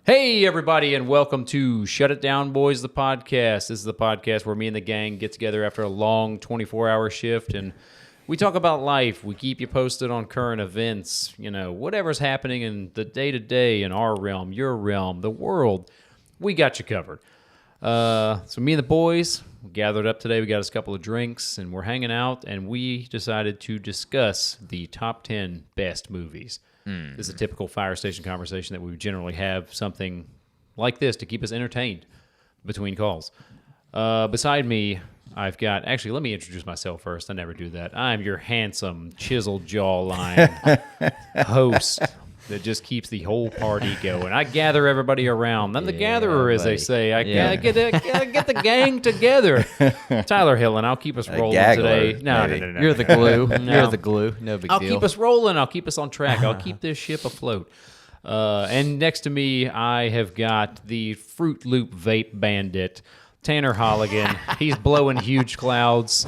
Hey, everybody, and welcome to Shutitdownboys, the podcast. This is the podcast where me and the gang get together after a long 24-hour shift, and we talk about life. We keep you posted on current events, whatever's happening in the day-to-day in our realm, your realm, the world. We got you covered. So me and the boys gathered up today. We got us a couple of drinks, and we're hanging out, and we decided to discuss the top 10 best movies. This is a typical fire station conversation that we would generally have, something like this to keep us entertained between calls. Beside me, I've got... Actually, let me introduce myself first. I never do that. I'm your handsome, chiseled jawline host that just keeps the whole party going. I gather everybody around. I'm the gatherer, as they say. I get the gang together. Tyler Hill, and I'll keep us rolling today. No. You're the glue. You're the glue. No big deal. I'll keep us rolling. I'll keep us on track. I'll keep this ship afloat. And next to me, I have got the Fruit Loop vape bandit, Tanner Holligan. He's blowing huge clouds.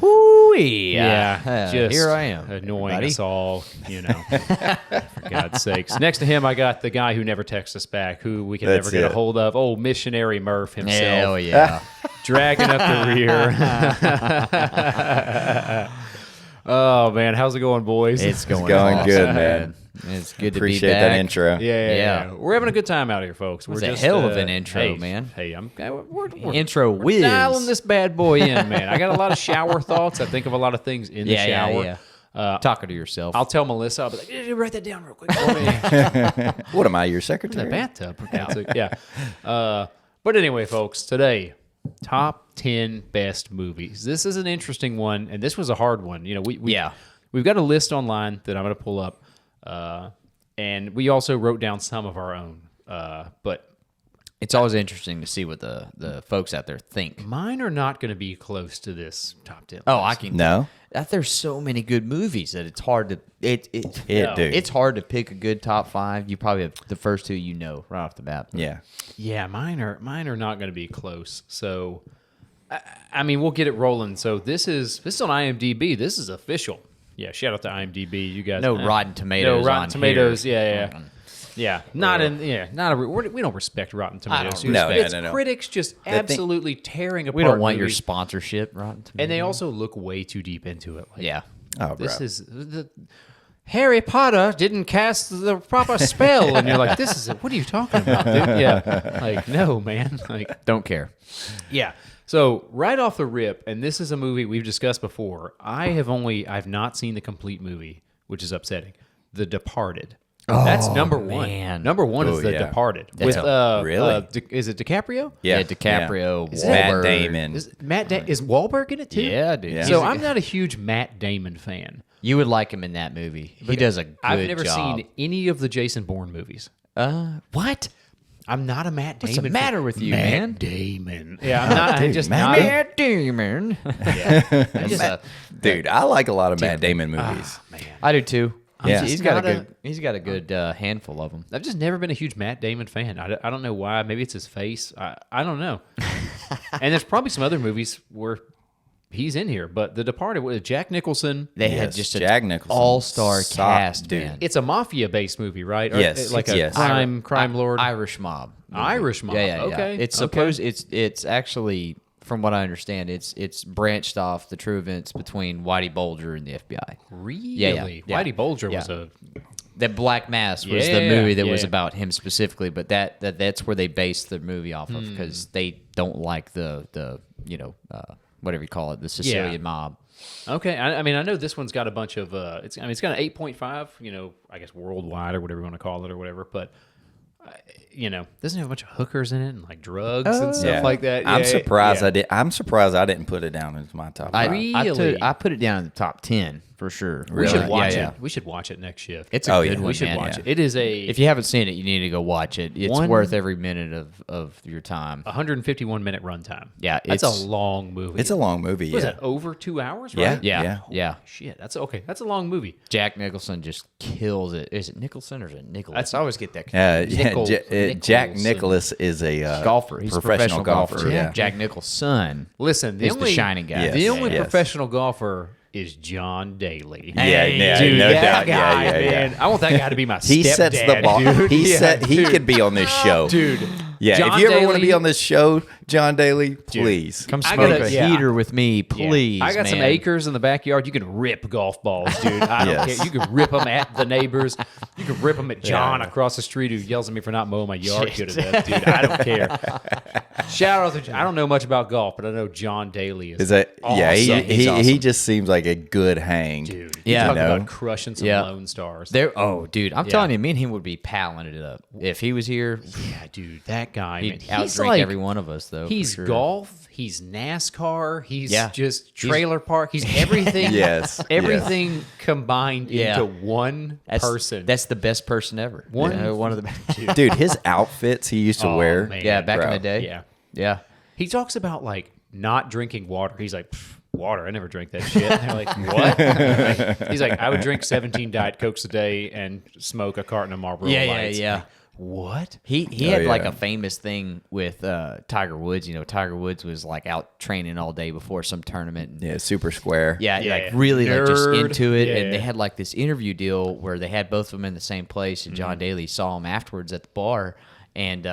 Yeah, just here I am, annoying us all, for God's sakes. Next to him, I got the guy who never texts us back, who we can never get a hold of. Oh, Missionary Murph himself. Hell yeah. Dragging up the rear. Oh, man. How's it going, boys? It's going awesome, good, man. It's good to Appreciate be back. that intro. Yeah. We're having a good time out here, folks. It's a hell of an intro, man. Hey, we're Intro whiz. dialing this bad boy in, man. I got a lot of shower thoughts. I think of a lot of things in the shower. Talking to yourself. I'll tell Melissa, I'll be like, write that down real quick for me. What am I, your In secretary? the bathtub. Yeah. But anyway, folks, today, top 10 best movies. This is an interesting one, and this was a hard one. We've got a list online that I'm going to pull up, and we also wrote down some of our own. But it's always interesting to see what the folks out there think. mine are not going to be close to this top 10 Oh, list. I can. No? There's so many good movies that it's hard to Dude. it's hard to pick a good top five. You probably have the first two right off the bat. Yeah. Yeah, mine are not going to be close. So, I mean, we'll get it rolling. So this is on IMDb. This is official. Yeah, shout out to IMDb. You guys. No Rotten Tomatoes. No Rotten on Tomatoes. Here. Yeah. We don't respect Rotten Tomatoes. No, It's no. critics just absolutely tearing apart. We don't want your movies. sponsorship, Rotten Tomatoes. And they also look way too deep into it. Like, Yeah. Oh, this bro. is the Harry Potter didn't cast the proper spell, and you're like, this is what are you talking about, dude? Yeah, like no, man, like Don't care. yeah. So right off the rip, and this is a movie we've discussed before. I've not seen the complete movie, which is upsetting. The Departed. That's number one. man. Number one is The yeah. Departed. That's really? Is it DiCaprio? Yeah, DiCaprio, Is it Matt Wahlberg. Damon. Is Wahlberg in it too? Yeah, dude. Yeah. So I'm not a huge Matt Damon fan. You would like him in that movie. He does a good job. I've never seen any of the Jason Bourne movies. What? I'm not a Matt Damon. What's the matter with you, man? Matt Damon. Yeah, I'm not. I'm just Matt not. Matt Damon. Dude, I like a lot of Matt Damon movies. Man, I do too. Yeah. He's got a good handful of them. I've just never been a huge Matt Damon fan. I don't know why. Maybe it's his face. I don't know. And there's probably some other movies where he's in here, but The Departed with Jack Nicholson. They had Yes, just an Jack Nicholson. all-star Sock, cast, dude. man. It's a mafia-based movie, right? Yes, like a yes. crime lord. Irish mob. movie. Irish mob. Yeah. Okay. It's supposed. It's actually, from what I understand, it's branched off the true events between Whitey Bulger and the FBI. Really? Yeah. Whitey Bulger was Yeah. a... That Black Mass was the Yeah, movie that was yeah. about him specifically, but that's where they based the movie off of because they don't like the whatever you call it, the Sicilian mob. Okay, I mean, I know this one's got a bunch of. It's got an 8.5. I guess worldwide or whatever you want to call it or whatever. But doesn't it have a bunch of hookers in it and like drugs and stuff like that. I'm Yeah, surprised yeah. I'm surprised I didn't put it down as my top five. I put it down in the top 10 for sure. We should Really? watch Yeah. it. We should watch it next shift. It's a good yeah. one, we should man. watch it. It is a If you haven't seen it, you need to go watch it. It's worth every minute of your time. 151-minute runtime. Yeah, that's a it's- long movie. It's a long movie, Was yeah. it over 2 hours? Yeah. Right? Yeah. Shit, that's okay. That's a long movie. Jack Nicholson just kills it. Is it Nicholson or is it Nicholas? I always get that. Jack Nicholas is a golfer. He's professional golfer. Yeah. Jack Nicholson. Listen, is the shining guy. Yes. The only Yes. professional golfer is John Daly. Dude, no that doubt. guy, Yeah. man. I want that guy to be my He stepdad, sets the bar. dude. He said he dude. could be on this show, Dude. Yeah, John if you ever want to Daly- be on this show, John Daly, please. Come I smoke gotta- a yeah. heater with me, please. I got some man. acres in the backyard. You can rip golf balls, dude. I don't Yes. care. You can rip them at the neighbors. You can rip them at John across the street who yells at me for not mowing my yard good enough, dude. I don't care. Shout out to I don't know much about golf, but I know John Daly is that? awesome. Yeah, He's he awesome. just seems like a good hang. Dude, Yeah. talking You know? about crushing some Yeah. Lone Stars. There, dude, I'm telling you, me and him would be palling it up if he was here. Yeah, dude, that guy, man. He'd He's outdrink like every one of us, though. for he's sure. golf, he's NASCAR, he's Yeah. just trailer park, he's everything. Yes, everything combined Yeah. into one person. That's the best person ever. One- You know, one of the best. Dude, his outfits he used to Oh, wear. man. Yeah, back in Bro. the day. Yeah. Yeah. He talks about like not drinking water. He's like, water, I never drink that shit. And they're like, what? He's like, I would drink 17 Diet Cokes a day and smoke a carton of Marlboro Lights. Yeah. Like, what? He Oh, had like yeah. a famous thing with Tiger Woods. You know, Tiger Woods was like out training all day before some tournament. And, Yeah, super square. yeah, Yeah. like really like just Nerd. into it. Yeah. And they had like this interview deal where they had both of them in the same place. And John Daly saw him afterwards at the bar, and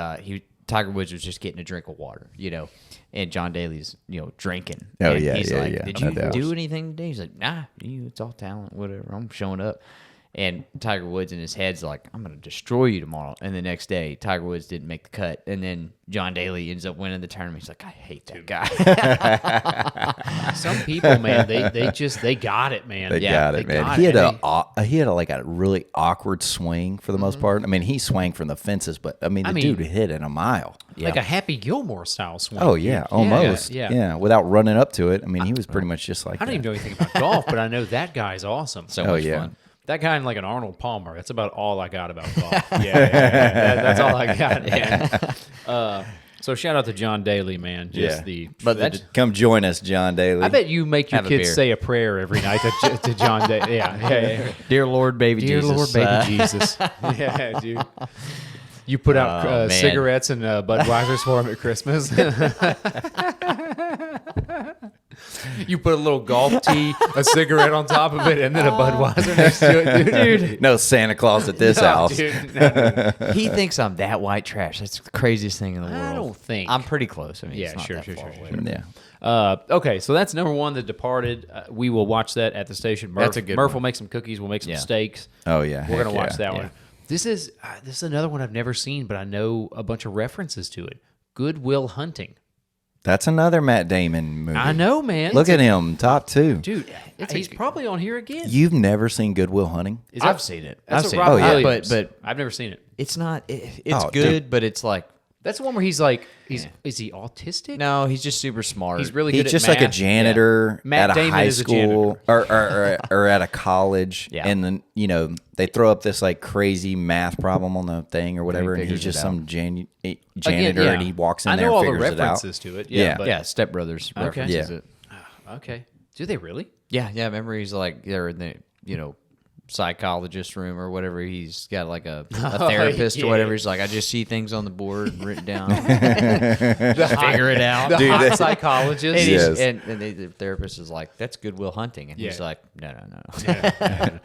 Tiger Woods was just getting a drink of water, you know, and John Daly's, you know, drinking. Oh, And yeah, he's yeah, like, yeah, did no you doubt. do anything today? He's like, nah, it's all talent, whatever. I'm showing up. And Tiger Woods in his head's like, I'm going to destroy you tomorrow. And the next day, Tiger Woods didn't make the cut. And then John Daly ends up winning the tournament. He's like, I hate that guy. Some people, man, they got it, man. They got it, man. got He it. had And he had like a really awkward swing for the most part. I mean, he swung from the fences, but I mean, the dude hit it a mile. like a Happy Gilmore style swing. Oh yeah, almost. Yeah. Without running up to it. I mean, he was pretty much just like I don't even that. know anything about golf, but I know that guy's awesome. So Oh, much yeah. fun. That guy and like an Arnold Palmer. That's about all I got about golf. That's all I got, man. So shout out to John Daly, man. Just Yeah. But that's- come join us, John Daly. I bet you make your Have a kids beer. say a prayer every night to John Daly. Yeah. Dear Lord, baby Dear Jesus. Lord, baby Jesus. Yeah, dude. You put out Oh, man. cigarettes and Budweisers for him at Christmas. You put a little golf tee, a cigarette on top of it, and then a Budweiser next to it, dude. no Santa Claus at this No, house. dude, no. He thinks I'm that white trash. That's the craziest thing in the world. I don't think. I'm pretty close. I mean, Yeah, it's not sure, that sure, far sure, away. Yeah. Okay, so that's number one, The Departed. We will watch that at the station. Murph, That's a good Murph one. will make some cookies. We'll make some Yeah. steaks. Oh yeah. We're heck gonna watch yeah. that Yeah. one. This is another one I've never seen, but I know a bunch of references to it. Good Will Hunting. That's another Matt Damon movie. I know, man. Look at him, top two. dude. He's probably on here again. You've never seen Good Will Hunting? Is that- I've seen it. That's I've what seen Robin it. Oh, yeah. Williams. But I've never seen it. it's not. It's Oh, good, dude. but it's like That's the one where he's like, is he autistic? no. He's just super smart. He's really He's good just at like a math. janitor Matt at a Damon high is a school or at a college, Yeah. and then they throw up this like crazy math problem on the thing or whatever, and he's figures just it some Again, janitor, yeah. and he walks in I there know and all the figures it out. references to it. Yeah, Yeah. but, yeah, Step Brothers references Yeah. it. Okay. Do they really? Yeah. Remember, he's like they're in the psychologist room or whatever. He's got like a therapist yeah. or whatever. He's like, I just see things on the board and written down. Figure it out. The Dude, hot that- psychologist. And, he's- Yes. and the therapist is like, "That's Good Will Hunting," and he's Yeah. like, "No."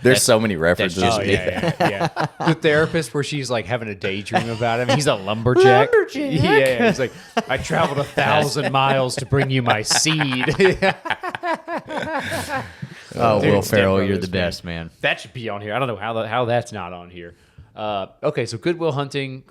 There's so many references. just Oh, yeah. The therapist where she's like having a daydream about him. He's a lumberjack. Yeah. He's like, I traveled 1,000 miles to bring you my seed. Oh, Dude, Will Step Ferrell, you're Brothers, the best, man. That should be on here. I don't know how that's not on here. Okay, so Good Will Hunting,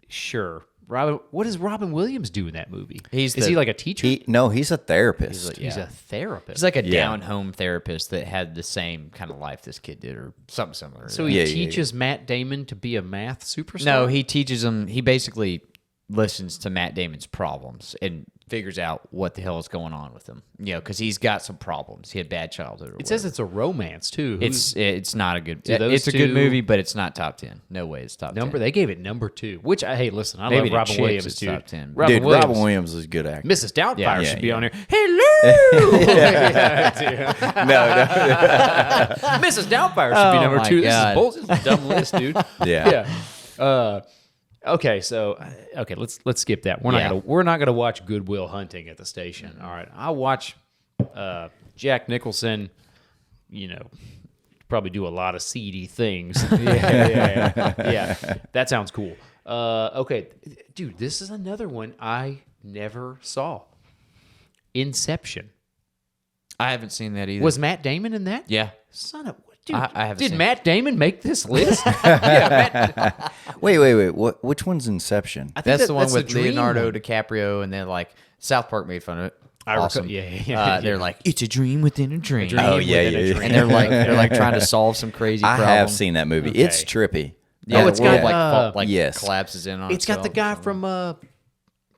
sure. What does Robin Williams do in that movie? Is he like a teacher? He's a therapist. He's a therapist. He's like a Yeah. down-home therapist that had the same kind of life this kid did, or something similar. so he Yeah, yeah, teaches Matt Damon to be a math superstar? no, he teaches him. He basically listens to Matt Damon's problems and figures out what the hell is going on with him. You know, because he's got some problems. He had bad childhood. Or It says it's a romance, too. it's not a good. Do those It's a good two- movie, but it's not top 10. No way, it's top 10. They gave it number 2, which, hey, listen, I Maybe love the Robin Chicks Williams, is too. top 10. Dude, Robin Williams is a good actor. Mrs. Doubtfire Yeah, should be yeah. on here. Hello! No, Mrs. Doubtfire should be Oh number my 2. God. This is a dumb list, dude. Yeah. Okay, so let's skip that. We're not gonna watch Good Will Hunting at the station. All right, I'll watch Jack Nicholson, probably do a lot of seedy things. Yeah. That sounds cool. Okay, dude, this is another one I never saw. Inception. I haven't seen that either. Was Matt Damon in that? Yeah. Son of dude. I haven't did seen Matt Damon make this list? Yeah, Wait. Which one's Inception? I think That's the one with dream Leonardo one. DiCaprio, and then like South Park made fun of it. Awesome. Yeah. They're like, it's a dream within a dream. Oh, yeah, within a yeah. dream. And they're like trying to solve some crazy I problem. have seen that movie. Okay. It's trippy. Yeah, it's the world got, yes. collapses in on It's got the itself guy or something. from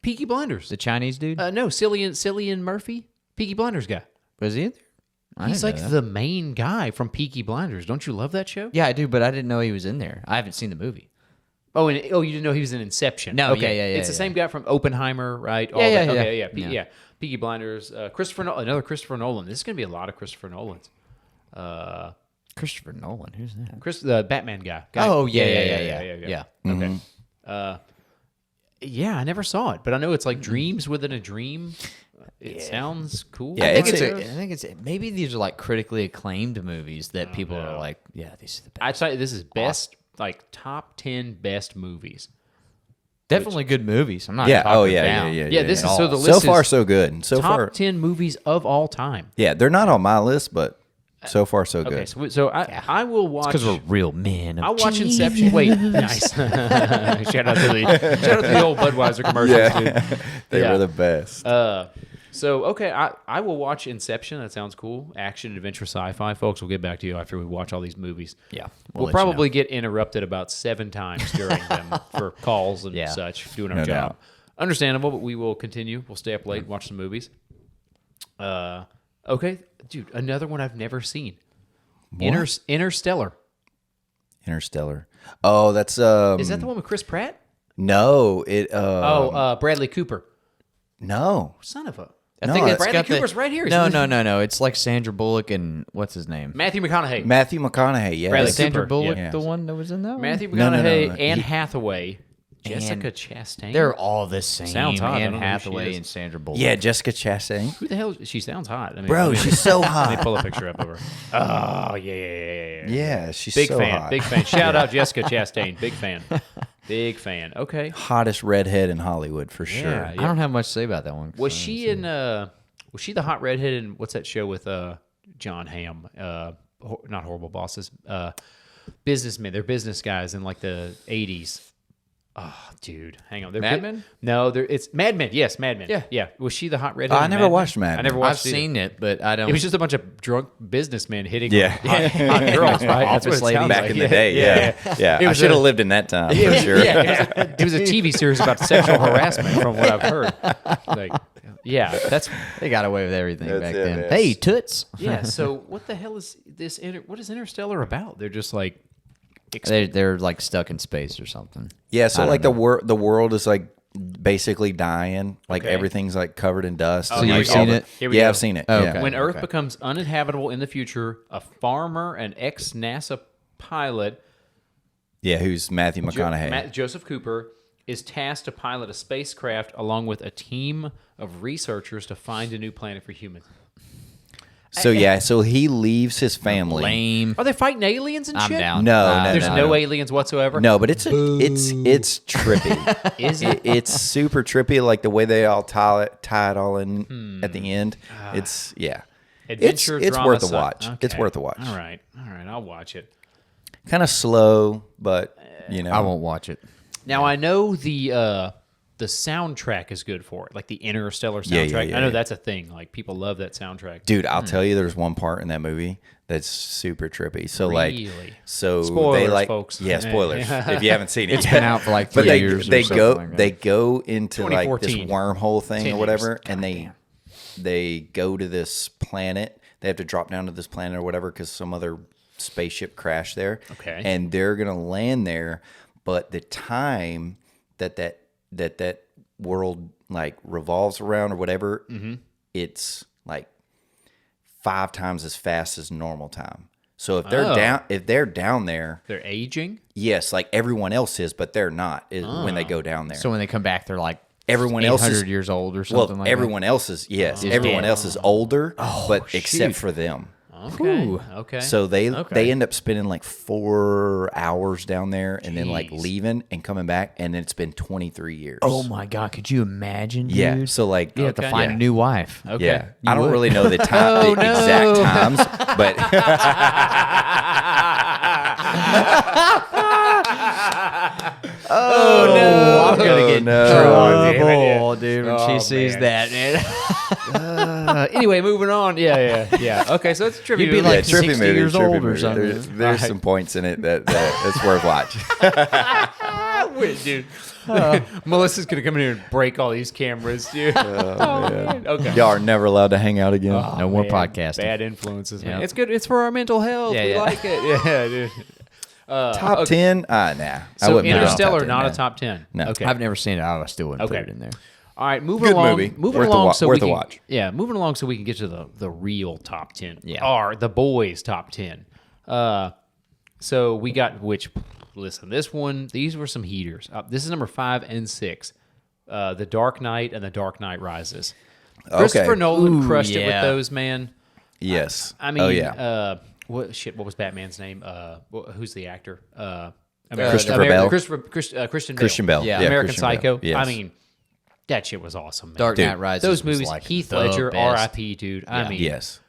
Peaky Blinders. The Chinese dude. No, Cillian Murphy, Peaky Blinders guy. Was he in there? I He's didn't like know that. the main guy from Peaky Blinders. Don't you love that show? Yeah, I do, but I didn't know he was in there. I haven't seen the movie. Oh, you didn't know he was in Inception? No, okay. yeah. It's the same guy from Oppenheimer, right? Yeah. Okay, Yeah. yeah. Peaky Blinders. Another Christopher Nolan. This is gonna be a lot of Christopher Nolans. Christopher Nolan. Who's that? The Batman guy. Oh, yeah. Okay. Yeah, I never saw it, but I know it's like dreams within a dream. It sounds cool. Yeah, I think it's it's maybe these are like critically acclaimed movies that people are like, yeah, these are the best. I'd say this is best, like top 10 best movies. Definitely good movies. I'm not Yeah. talking Oh, yeah, down. Yeah, this at is so all. the So list far, is so good. So top far, 10 movies of all time. yeah, they're not on my list, but so far, so good. Okay, so I will watch. Because we're real men. I'll watch Inception. Wait, nice. shout out to the old Budweiser commercials, dude. They Yeah. were the best. So okay, I will watch Inception. That sounds cool. Action, adventure, sci-fi, folks. We'll get back to you after we watch all these movies. Yeah, We'll let you know. probably get interrupted about 7 times during them for calls and Yeah. such, doing our No job. doubt. Understandable, but we will continue. We'll stay up late, watch some movies. Okay, dude, another one I've never seen. Interstellar. Interstellar. Oh, that's Is that the one with Chris Pratt? no, it Bradley Cooper. no. Son of a. I No, think it's it's Bradley got the- Cooper's right here. No. It's like Sandra Bullock and what's his name? Matthew McConaughey. Matthew McConaughey, yes. Bradley Is Sandra Cooper, Bullock yeah. the one that was in that one? Matthew No, no, McConaughey, no. Anne Hathaway, Jessica Chastain. They're all the same. Sounds hot. I don't Anne know who she Hathaway is. and Sandra Bullock. Yeah, Jessica Chastain. Who the hell? She sounds hot. I mean, Bro, let me- she's so Let hot. me pull a picture up of her. Oh yeah. Yeah, she's Big so fan. hot. Big fan. Shout out Jessica Chastain. Big fan. Big fan. Okay. Hottest redhead in Hollywood for sure. Yeah. I don't have much to say about that one. 'cause Was I haven't she seen in? it. Was she the hot redhead in what's that show with John Hamm? Not Horrible Bosses. Businessmen. They're business guys in like the 80s. Oh, dude, hang on. Mad Men? No, it's Mad Men. Yes, Mad Men. Yeah. Was she the hot redhead? I in never Mad Men? watched Mad I Men. never I've watched it either. seen it, but I don't. It was just a bunch of drunk businessmen hitting Yeah. hot girls, right? That's what Office it ladies. sounds Back like. in the day, yeah. It I was should have a- lived in that time for sure. Yeah, it was a TV series about sexual harassment, from what I've heard. Like, yeah, that's They got away with everything That's back it, then. man. Hey, toots. yeah. So, what the hell is this? What is Interstellar about? They're just like, They're like stuck in space or something. Yeah, so I like don't the world is like basically dying. Like Okay. everything's like covered in dust. So and, you've like, seen all the- it? Here we Yeah, go. I've seen it. Oh, yeah. okay. when Earth becomes uninhabitable in the future, a farmer, an ex-NASA pilot, Yeah, who's Matthew McConaughey. Joseph Cooper, is tasked to pilot a spacecraft along with a team of researchers to find a new planet for humans. So he leaves his family. Lame. Are they fighting aliens and I'm shit? down. No, There's no aliens whatsoever. No, but it's trippy. Is it? It's super trippy, like the way they all tie it all in at the end. It's Adventure, It's drama, worth a sci- watch. It's Okay. worth a watch. All right, I'll watch it. Kind of slow, but I won't watch it. Now I know the soundtrack is good for it, like the Interstellar Yeah, soundtrack. yeah, I know yeah. that's a thing. Like people love that soundtrack. Dude, I'll tell you, there's one part in that movie that's super trippy. So Really? so Spoilers, they like, folks. yeah, spoilers. If you haven't seen it, It's been out for like 3 but years. they or something go like that. they go into like this 2014. wormhole thing 10 or whatever, years. and they go to this planet. They have to drop down to this planet or whatever because some other spaceship crashed there. Okay. And they're gonna land there, but the time that world like revolves around or whatever, it's like 5 times as fast as normal time. So if they're down there, They're aging. yes, like everyone else is, but they're not when they go down there. So when they come back, they're like everyone else is 800 years old or something like everyone else is everyone dead. else is older, but except for them. Okay. Ooh. Okay. So they Okay. end up spending like 4 hours down there, and then like Jeez. leaving and coming back, and it's been 23 years. that. Oh my God, could you imagine, dude? yeah. So like, You have to Okay. find yeah. a new wife. Okay. Yeah, You I don't would. really know the time, the exact times, but Oh no, I'm gonna get no. trouble, dude, when Oh, she sees man. that, man. Anyway, moving on. Yeah. Okay, so it's a trivia. You'd be movie. like trippy 60 movie, years trippy old or movie. something. There's some points in it that it's worth watching. Wait, dude. Melissa's gonna come in here and break all these cameras, dude. Man. Okay. Y'all are never allowed to hang out again. No more Man, podcasting. Bad influences, man. Yep. It's good. It's for our mental health. Yeah, we yeah. like it. Yeah, dude. Top 10? Nah. I So wouldn't put it on Interstellar, top 10, not no. a top 10. No. Okay. I've never seen it. I still wouldn't Okay. put it in there. All right, moving Good along. movie. Moving Worth the along, wa- so worth we the can, watch. Yeah, moving along so we can get to the real top 10. Yeah. Are the boys' top 10. So we got which? Listen, these were some heaters. This is number 5 and 6. The Dark Knight and The Dark Knight Rises. Christopher Nolan Ooh, crushed it with yeah. those, man. Yes. I mean, oh, yeah. What was Batman's name? Who's the actor? Christopher Bell. Christian Bale. Christian Bell. Yeah, Yeah, American Christian Bell. Psycho. Yes. I mean, that shit was awesome, man. Dark Dude, Knight Rises. Those was movies, like Heath the Ledger, best. R.I.P. Dude. I mean, Yes.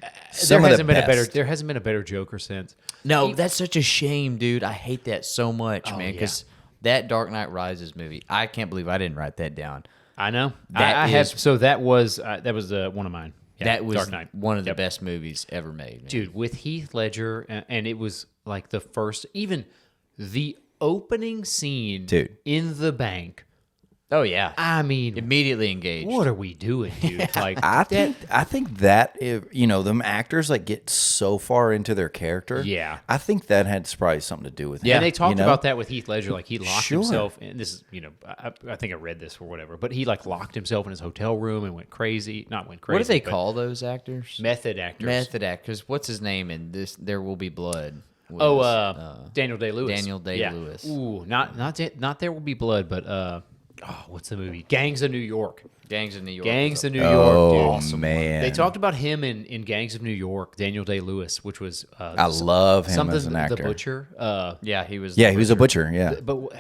there Some of hasn't the been a better. best. There hasn't been a better Joker since. No, that's such a shame, dude. I hate that so much, man. yeah. Because that Dark Knight Rises movie, I can't believe I didn't write that down. I know. That I have. is- So that was one of mine. Yeah, That was Dark Knight. one of the Yep. best movies ever made, man. Dude, with Heath Ledger, and it was like the first, even the opening scene, Dude. in the bank. Oh yeah, I mean, immediately engaged. what are we doing, dude? Like, I think that if, them actors like get so far into their character. Yeah. I think that had probably something to do with it. and they talked you know? about that with Heath Ledger. Like, he locked Sure. himself, and this is, I think I read this or whatever, but he like locked himself in his hotel room and went crazy. Not went crazy. What do they but call those actors? method actors? Method actors. What's his name in this? There Will Be Blood. was, Daniel Day-Lewis. Daniel Day-Lewis. Yeah. Ooh, not There Will Be Blood, but what's the movie? Gangs of New York. Gangs of New York. Gangs of New Oh, York, dude. man. They talked about him in Gangs of New York, Daniel Day-Lewis, which was I love him something as an actor. the Butcher. Yeah, he was. Yeah, he was a butcher. Yeah. But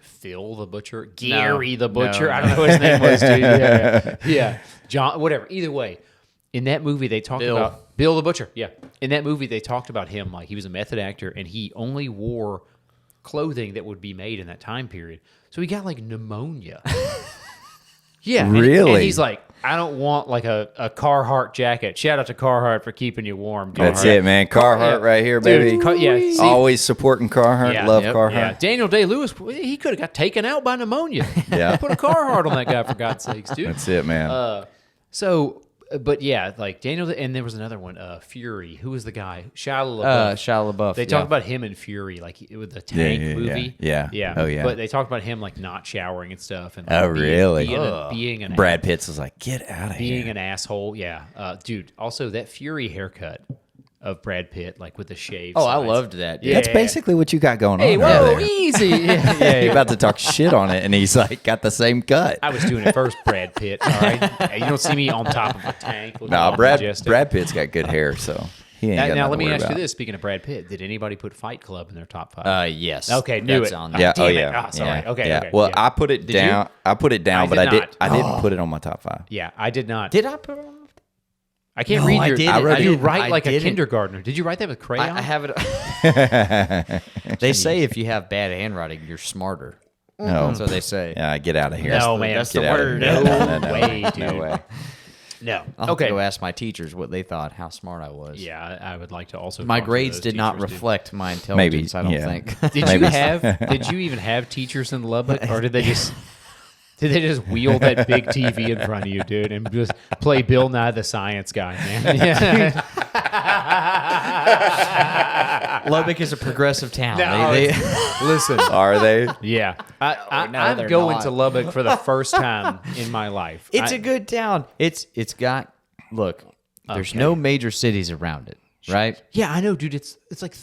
Phil the Butcher, Gary the Butcher. no, I don't know what his name was, dude. Yeah. John, whatever. Either way, in that movie they talked Bill. about Bill the Butcher. Yeah, in that movie they talked about him like he was a method actor and he only wore clothing that would be made in that time period. So he got like pneumonia. Yeah, Really? And he's like, I don't want like a Carhartt jacket. Shout out to Carhartt for keeping you warm. That's Carhartt. it, man. Carhartt Yeah. right here, Dude, baby. yeah, see- Always supporting Carhartt. Yeah. Love Yep. Carhartt. Yeah, Daniel Day-Lewis, he could have got taken out by pneumonia. Yeah. Put a Carhartt on that guy, for God's sakes, dude. That's it, man. But yeah, like Daniel, and there was another one, Fury. Who was the guy? Shia LaBeouf. Shia LaBeouf. They talked about him in Fury, like with the tank yeah, movie. yeah. Oh, yeah. But they talked about him like not showering and stuff. And Oh, like, really? Being an Brad Pitt's was like, get out of being here. an asshole. Yeah, dude. Also, that Fury haircut of Brad Pitt, like with the shave. Oh, I sides. loved that. Yeah. That's basically what you got going Hey, on whoa, over there. easy. Yeah, You're about to talk shit on it, and he's like, got the same cut. I was doing it first, Brad Pitt. All right, Hey, you don't see me on top of a tank. looking Nah, all Brad majestic. Pitt's got good hair, so he ain't got Now, nothing let to me worry ask you about. this: speaking of Brad Pitt, did anybody put Fight Club in their top 5? Yes. Okay, knew That's it. on Ah, there. Yeah, damn oh it. yeah. Ah, sorry. Yeah. Okay, Yeah. okay, Well, yeah. I put it Did you? down. I put it down, I but did I did. not. I didn't put it on my top 5. Yeah, I did not. Did I put it on? I can't No, read I your. didn't. I You didn't. write I like a didn't. kindergartner. Did you write that with crayon? I have it. They say if you have bad handwriting, you're smarter. No. That's what they say. Yeah, get out of here. No, man. That's Get the out of word. here. No way, dude. No way. No. I'll have Okay. to go ask my teachers what they thought, how smart I was. Yeah, I would like to also. My talk to grades those did not teachers, dude. reflect my Maybe. intelligence, I don't Yeah. think. Did you have? Did you even have teachers in Lubbock, or did they just? Did they just wheel that big TV in front of you, dude, and just play Bill Nye the Science Guy, man? Yeah. Lubbock is a progressive town. No, They- Listen, Are they? yeah, I'm they're going not. to Lubbock for the first time in my life. it's a good town. It's got look. There's Okay. no major cities around it, right? Yeah, I know, dude. It's like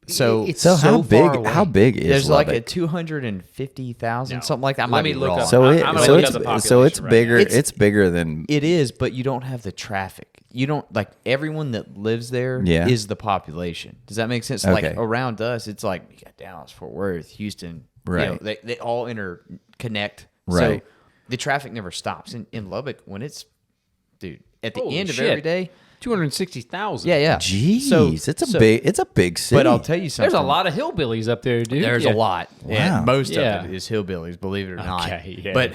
So It's So so far away. how big is there's like a Lubbock? 250,000 No. something like that. I Let might me be look wrong. up. So I'm gonna look up the it's population right bigger. now. It's bigger than It is, but you don't have the traffic. You don't like everyone that lives there Yeah. is the population. Does that make sense? Okay. Like around us, it's like you got Dallas, Fort Worth, Houston. Right. They all interconnect. Right. So the traffic never stops. In Lubbock, when it's at the Holy end of shit. every day. 260,000. Yeah. Jeez, So- it's a big city. But I'll tell you something. There's a lot of hillbillies up there, dude. There's Yeah. a lot. Wow. And most Yeah. of it is hillbillies, believe it or not. Okay, yeah. But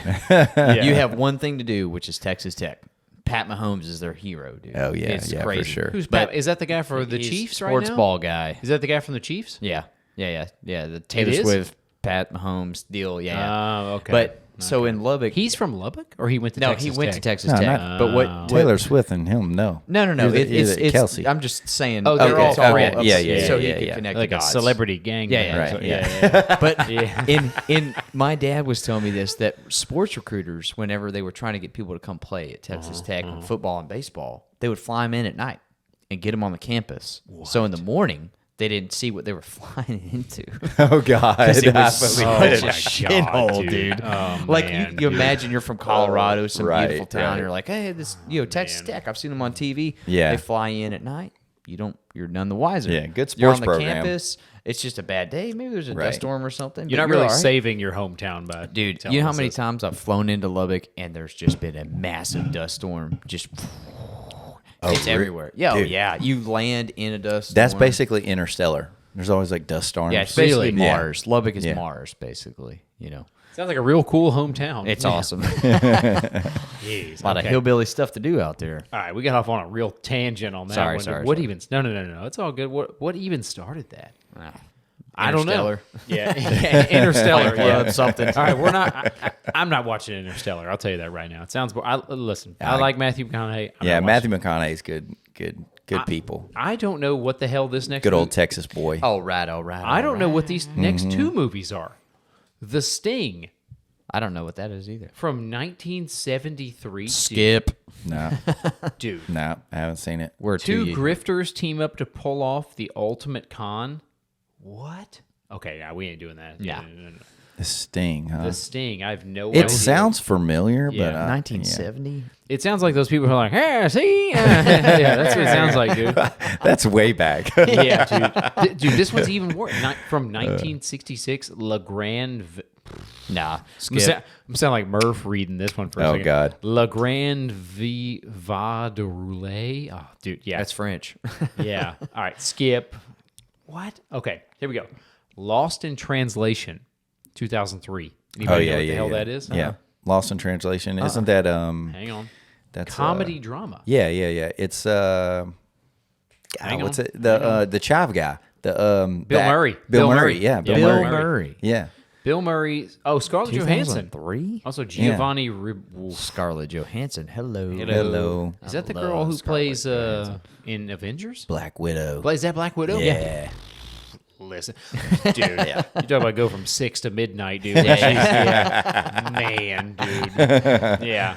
Yeah. you have one thing to do, which is Texas Tech. Pat Mahomes is their hero, dude. Oh, yeah, it's yeah, for crazy. sure. Who's But Pat? Is that the guy for the he's Chiefs right sports now? ball guy. Is that the guy from the Chiefs? Yeah. The Taylor is? Swift, Pat Mahomes deal. Yeah. Oh, okay. But so in Lubbock, He's from Lubbock, or he went to no, Texas he went Tech? to Texas No, Tech. not- But what Taylor Swift and him, no. No. It's It's Kelsey. I'm just saying. Oh, they're it's all up- friends. Yeah, So yeah, he could yeah. connect like the a dots. celebrity gang. Yeah, band. yeah, So- right, yeah. But Yeah. in my dad was telling me this, that sports recruiters, whenever they were trying to get people to come play at Texas Tech on football and baseball, they would fly them in at night and get them on the campus. So in the morning, they didn't see what they were flying into. Oh God, It I was believe Oh, such it. a my shithole, God, dude. Oh, Like man, you dude. imagine you're from Colorado, some right, beautiful town. right. You're like, hey, this Texas Tech. I've seen them on TV. Yeah. They fly in at night. You're none the wiser. Yeah, good You're on sports the program. campus. It's just a bad day. Maybe there's a Right. dust storm or something. You're but not really all right. saving your hometown, by Dude, telling you know how us many this. times I've flown into Lubbock and there's just been a massive dust storm? Just it's everywhere. Yeah, Dude. yeah. You land in a dust That's storm. basically Interstellar. There's always like dust storms. Yeah, it's basically Really? Yeah. Mars. Lubbock is Yeah. Mars, basically. You know, Sounds like a real cool hometown. it's Yeah. awesome. Jeez, A lot of okay. hillbilly stuff to do out there. All right, we got off on a real tangent on that Sorry, one. sorry, What sorry. even? No. It's all good. What even started that? I don't know. Interstellar. Yeah, Interstellar. Club, Yeah, something. All right, we're not. I'm not watching Interstellar. I'll tell you that right now. It sounds. Listen, I like Matthew McConaughey. I'm Yeah, not Matthew McConaughey's good people. I don't know what the hell this next. Good old movie- Texas boy. All right. I don't know what these next two movies are. The Sting I don't know what that is either. from 1973. Skip. No, Dude. no, I haven't seen it. We're Two too grifters team up to pull off the ultimate con. What? Okay, yeah, we ain't doing that. Yeah. No. The Sting, huh? The Sting. I have no idea. It sounds familiar, Yeah. but 1970. It sounds like those people who are like, hey, see? Yeah, that's what it sounds like, dude. that's way back. Yeah, dude. Dude, this one's even worse. From 1966, Le Grand... Nah. I'm Skip. sounding like Murph reading this one for a Oh, second. God. Le Grand Va de Roulet. Oh, dude, yeah. That's French. Yeah. All right, skip. What? Okay, here we go. Lost in Translation, 2003. Anybody Oh know yeah, what the yeah, hell yeah. that is? Yeah, Lost in Translation. Isn't that Hang on. that's Comedy drama. Yeah. It's Hang what's on. it? The Chive guy. The Bill Murray. Bill Bill Murray. Murray. Yeah, Bill Bill Murray. Murray. Yeah. Bill Murray. Oh, Scarlett Johansson. 2003? Also, Giovanni Ribisi. Scarlett Johansson. Hello. Hello. Is that the I girl love who Scarlett plays Johansson. in Avengers? Black Widow. Plays that Black Widow? Yeah. Listen, dude, you talk about go from 6 to midnight, dude. Yeah. Man, dude. Yeah.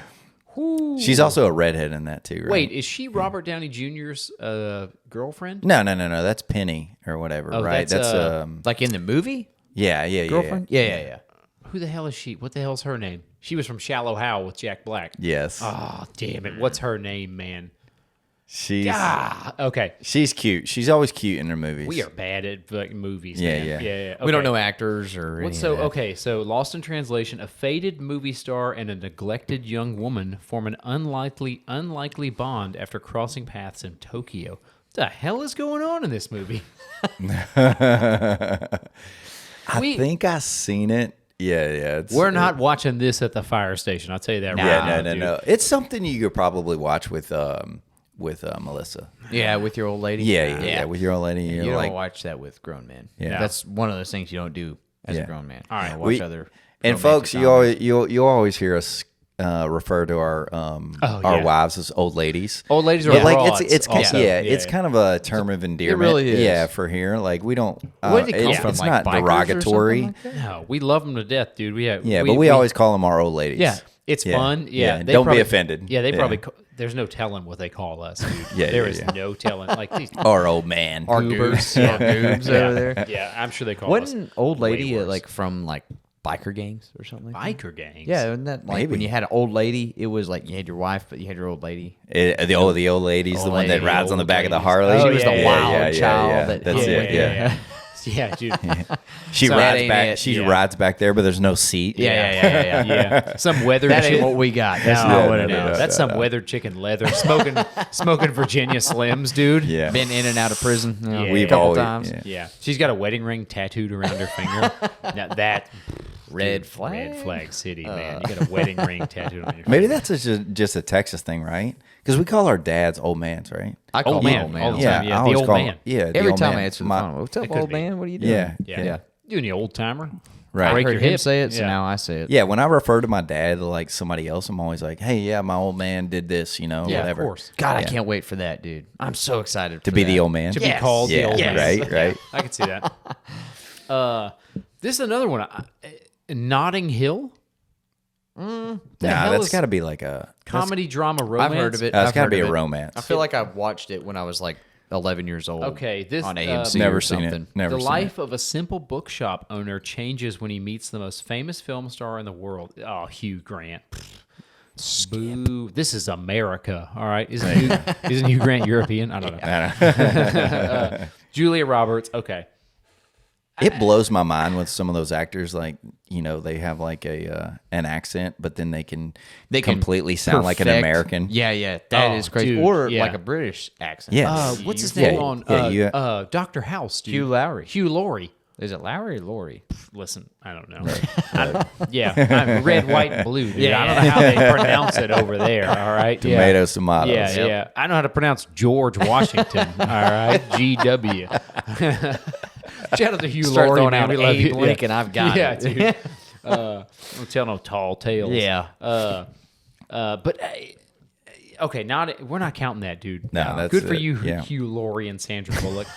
Whew. She's also a redhead in that too, right? Wait, is she Robert Downey Jr.'s girlfriend? No. That's Penny or whatever, Oh, right? that's, Like in the movie? yeah. Girlfriend? Yeah. Who the hell is she? What the hell's her name? She was from Shallow Hal with Jack Black. Yes. Oh, damn it. What's her name, man? She's Okay. she's cute. She's always cute in her movies. We are bad at like, movies, Yeah, man. yeah. Yeah. We don't okay. know actors or What's any of that. okay, so Lost in Translation, a faded movie star and a neglected young woman form an unlikely bond after crossing paths in Tokyo. What the hell is going on in this movie? I think I seen it. Yeah. We're not watching this at the fire station. I'll tell you that right Yeah, now. no. It's something you could probably watch with Melissa. Yeah, with your old lady? Yeah. With your old lady, You you're don't like, watch that with grown men. Yeah. That's one of those things you don't do as Yeah. a grown man. All right, You watch we- other and romantic folks, you comedies. always you always hear us refer to our yeah. wives as old ladies. Old ladies are But like broads it's kind also. it's kind of a term of endearment. really is. Yeah, for here, like we don't. Where did it come it's, from? It's Like not bikers or derogatory. something like that? No, we love them to death, dude. Yeah, but we always call them our old ladies. Yeah. It's Yeah. fun. Yeah. They Don't be probably- offended. Yeah, they Yeah. probably. There's no telling what they call us, dude. Yeah, There yeah, is yeah. no telling. Like these. Our old man. Our Goobers. goobs, our goobs over there. Yeah, I'm sure they call Wasn't an old way lady worse. like from like biker gangs or something like that? biker gangs. Yeah, wasn't that like when Maybe. you had an old lady? It was like you had your wife, but you had your old lady. The old lady's the one that lady, rides on the old back of the ladies. Harley. She was the yeah, wild yeah, child yeah. that That's yeah, it. yeah, Yeah. yeah, dude. She So that rides ain't back. it. She Yeah. rides back there, but there's no seat. Yeah. Yeah, some weathered. That ain't chick- what we got. That's No, not what no, it no, is. that's some weathered chicken leather smoking Virginia Slims, dude. Yeah. Been in and out of prison. You know, Yeah. a We've couple always- times. yeah. Yeah, she's got a wedding ring tattooed around her finger. Now that Red flag. Red Flag City, man. You got a wedding ring tattooed on your finger. Maybe that's just a Texas thing, right? Because we call our dads old mans, right? I call Old him man, old man. all the Yeah, time. Yeah, I the always old call man. Yeah, the Every old time man. I answer the My- phone, what's It up, could old be. man? What are you doing? Yeah, Yeah. yeah. Doing the old timer. Right. I Break heard your him hip. say it, so Yeah. now I say it. Yeah, when I refer to my dad like somebody else, I'm always like, "Hey, yeah, my old man did this," Yeah, whatever. of course. God, I Yeah. can't wait for that, dude. I'm so excited To for be that. the old man. To Yes. be called the Yeah, old yes. man. right. I can see that. This is another one. Notting Hill. Nah, hell that's is- got to be like a. Comedy, drama, romance. I've heard of it. That's I've got to heard be of a it. romance. I feel like I watched it when I was like 11 years old. Okay, this, on AMC Never or seen something. it. Never The seen life of a simple bookshop owner changes when he meets the most famous film star in the world. Oh, Hugh Grant. Boo. This is America. All right. Isn't Hugh Grant European? I don't know. Julia Roberts. Okay. It blows my mind with some of those actors, like they have like an accent, but then they can completely sound like an Perfect. American. Yeah, that is Oh, crazy. dude, or yeah. like a British accent. Yes. What's his Yeah, name on yeah, Dr. House, dude? Hugh Lowry. Hugh Laurie. Is it Lowry or Laurie? Listen, I don't know. I'm red, white, and blue, dude. I don't know how they pronounce it over there. All right. Tomatoes, tomatoes. Yeah, Yep. yeah. I know how to pronounce George Washington. All right, GW. Shout out to Hugh Start Laurie, throwing man. out We love Abe you. Lincoln, I've got yeah, it. dude. Don't tell no tall tales. Yeah. But okay, we're not counting that, dude. No, that's good for it. you, Yeah. Hugh Laurie and Sandra Bullock.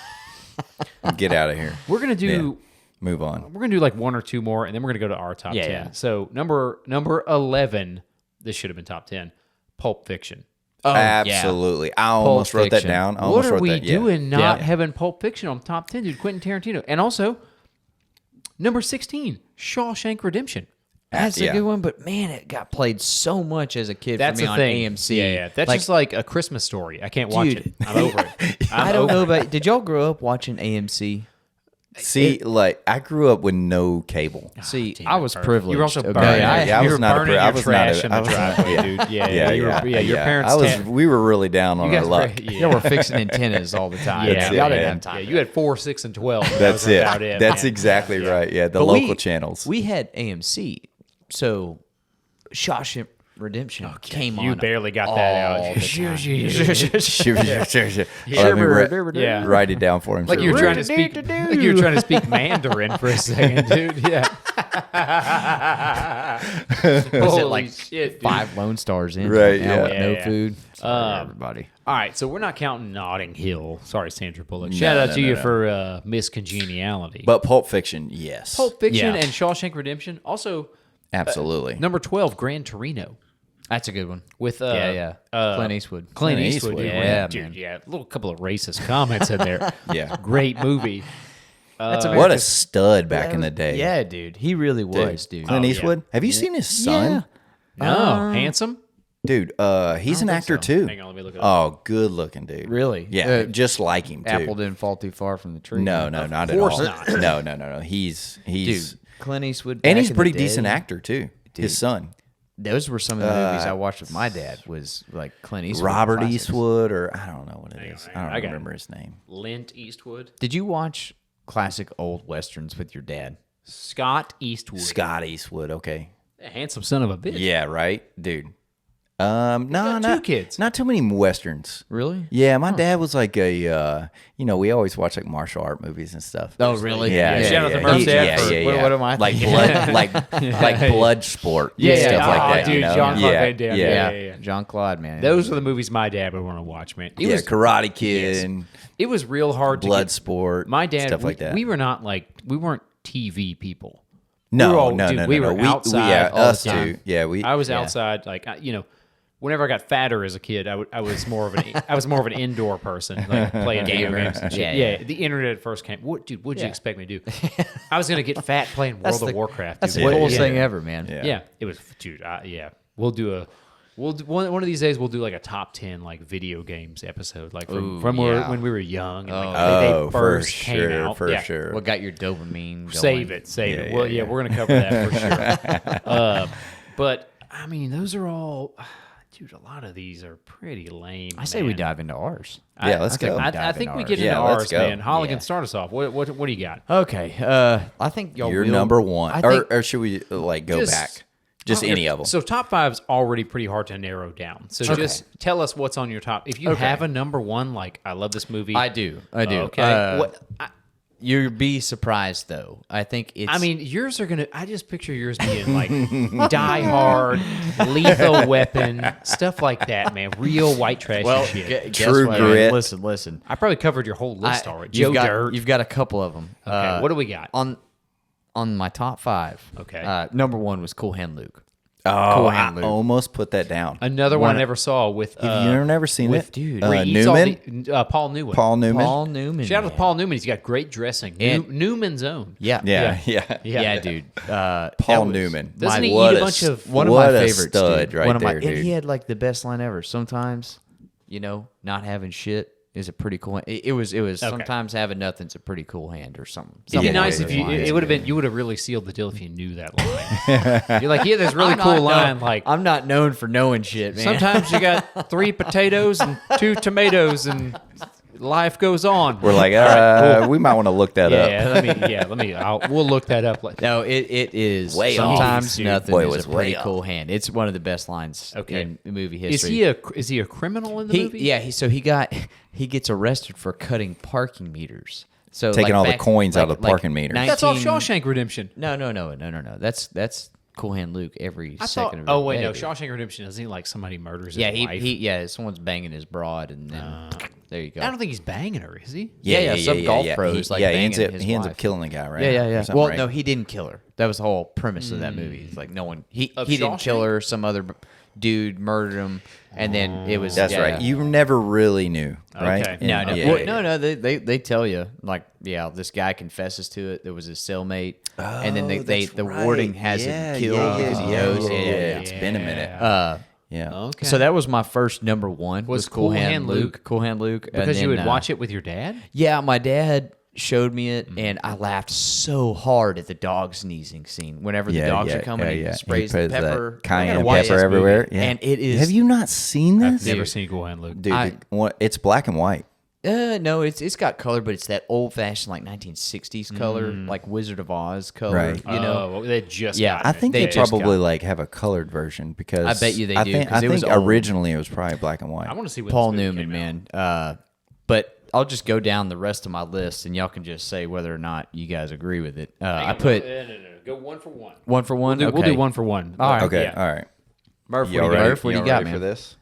Get out of here. We're gonna do. Move on. We're gonna do like one or two more, and then we're gonna go to our top 10. Yeah. So number 11. This should have been top 10. Pulp Fiction. Oh, Absolutely. I almost wrote that Fiction. down. I What almost are wrote we that, yeah. doing not Yeah. having Pulp Fiction on top 10, dude? Quentin Tarantino. And also, number 16, Shawshank Redemption. That's Yeah. a good one, but man, it got played so much as a kid That's for me the on thing. AMC. Yeah. That's Like, just like a Christmas story. I can't watch Dude. it. I'm over it. I don't know, but did y'all grow up watching AMC? See, like I grew up with no cable. See, damn I it, was Bert. privileged. You were also okay? burning. Yeah, I you was were not a burning pri- I your was not a- trash in I the was not- driveway, yeah. dude. Yeah, your parents. I was. We were really down on you our guys luck. yeah. Y'all were fixing antennas all the time. Yeah, y'all it, didn't man. have time. Yeah, for you had 4, 6, and 12. That's That was it. about it. That's man. exactly right. Yeah, the But local channels. We had AMC, so Shawshank Redemption came on. You barely got that out. all the time. Let me Yeah. write it down for him. Like you were trying to speak. Like you were trying to speak Mandarin for a second, dude. Yeah. Was it Holy like shit, dude. 5 Lone Stars in? Right, Now yeah. with no Yeah. food. Sorry, everybody. All right, so we're not counting Notting Hill. Sorry, Sandra Bullock. Shout out to you for Miss Congeniality. But Pulp Fiction, yes, Pulp Fiction Yeah. and Shawshank Redemption. Also, absolutely. number 12, Gran Torino That's a good one. with Clint Eastwood. Clint Clint Eastwood. Eastwood, dude. yeah, Dude, man. yeah, a little couple of racist comments in there. Yeah. Great movie. What a stud back in the day. Yeah, dude. He really was, dude. Clint Oh, yeah. Eastwood. Have you seen his son? No, handsome. Dude, he's an actor too. Hang on, let me look it up. Oh, good looking dude. Really? Yeah, just like him too. Apple didn't fall too far from the tree. No, not at course all. not. No. He's Dude, Clint Eastwood. and back he's a in pretty the day, decent actor too. His son, Those were some of the movies I watched with my dad. Was like Clint Eastwood. Robert classics. Eastwood, or I don't know what it is. I I don't got remember his name. Lint Eastwood. Did you watch classic old westerns with your dad? Scott Eastwood. Scott Eastwood. Okay. Handsome son of a bitch. Yeah, right, dude. No, got not two kids. Not too many westerns. Really? Yeah, my dad was like a, we always watch like martial art movies and stuff. Oh, really? Yeah, Shout out to yeah, Murph's dad yeah, for- yeah, what- yeah. what am I like thinking? blood, like blood sport, and Yeah, stuff yeah. like Oh, that. dude, you know? Jean-Claude yeah, Van Damme. yeah, Yeah. John Claude, man. Those are the movies my dad would want to watch, man. It yeah. was Karate Kid, it was real hard to blood get, sport, my dad stuff like that. we were not like we weren't TV people. No, we were outside all us the time. two. Yeah, I was outside, like whenever I got fatter as a kid, I was more of an indoor person, like playing video games and shit. Yeah. The internet at first came. What'd you expect me to do? I was gonna get fat playing World of Warcraft. That's dude. the coolest thing ever, man. Yeah, it was, dude. We'll do one of these days. We'll do like a top 10 like video games episode, like from when we were young. And, they first came out. For sure. What got your dopamine going? Save it. Well, we're gonna cover that for sure. But I mean, those are all. Dude, a lot of these are pretty lame. I say we dive into ours. Let's go. I think we get into ours, man. Holligan, start us off. What do you got? Okay. I think y'all You're will. number one. I think, Or should we go back? Just any of them. So top 5's already pretty hard to narrow down. So just tell us what's on your top. If you have a number one, like I love this movie. I do. Okay. You'd be surprised though. I think it's. I mean, yours are gonna. I just picture yours being like Die Hard, Lethal Weapon, stuff like that, man. Real white trash shit. True Grit. Listen. I probably covered your whole list already. Joe Dirt. You've got a couple of them. Okay, what do we got? On my top 5. Okay. Number 1 was Cool Hand Luke. Oh, Cool I Hand Luke. almost put that down. Another one I never saw with. Have you never seen it? Dude. Newman? Paul Newman. Paul Newman? Paul Newman. Shout out to Paul Newman. He's got great dressing. Newman's own. Yeah. Yeah, dude. Paul Newman. Doesn't he eat What a bunch of? One of my what a favorites, stud dude. right One of there, my, dude. And he had like the best line ever. Sometimes, not having shit is a pretty cool. It was. Sometimes having nothing's a pretty cool hand or something. It'd be nice if it would have been. You would have really sealed the deal if you knew that line. You're like, this really cool line. Like, I'm not known for knowing shit, man. sometimes you got 3 potatoes and 2 tomatoes, and life goes on. We're like, we might want to look that up. We'll look that up. No, it is. Way sometimes off, dude. nothing Boy, it is was a pretty way cool hand. It's one of the best lines in movie history. Is he a criminal in the movie? Yeah, he gets arrested for cutting parking meters. So Taking all the coins out of the parking meter. That's off Shawshank Redemption. No. That's Cool Hand Luke every second of it. Oh wait, no, Shawshank Redemption. Isn't he like somebody murders his wife? Someone's banging his broad, and then there you go. I don't think he's banging her, is he? Some golf pros he banging his ends wife. up killing the guy, right? Yeah. Or something, Well, right? no, he didn't kill her. That was the whole premise of that movie. It's like no one he didn't Shawshank? kill her. Some other dude murdered him, and then it was That's right. You never really knew, right? Okay. No. They tell you like, this guy confesses to it. There was his cellmate, and then the warden has him killed because he knows. It's been a minute. Okay. So that was my first number one. Was Cool Hand Luke. Cool Hand Luke. Because you would watch it with your dad? Yeah, my dad showed me it, and I laughed so hard at the dog sneezing scene. Whenever the dogs are coming, he sprays the pepper, cayenne pepper everywhere. Yeah. And it is. Have you not seen this? I've never seen Cool Hand Luke. Dude, it's black and white. No, it's got color, but it's that old fashioned like 1960s color, like Wizard of Oz color. Right. They just Yeah, got I it. think They they just probably like have a colored version because I bet you they do, 'cause I it was think old. originally it was probably black and white. I want to see what Paul this movie Newman, came out. man. But I'll just go down the rest of my list, and y'all can just say whether or not you guys agree with it. I put No. Go 1 for 1. one for one. We'll Okay. do 1 for 1. All right. Okay, Yeah. all right. Murph, Y'all what do you ready? got, Y'all man? ready for this?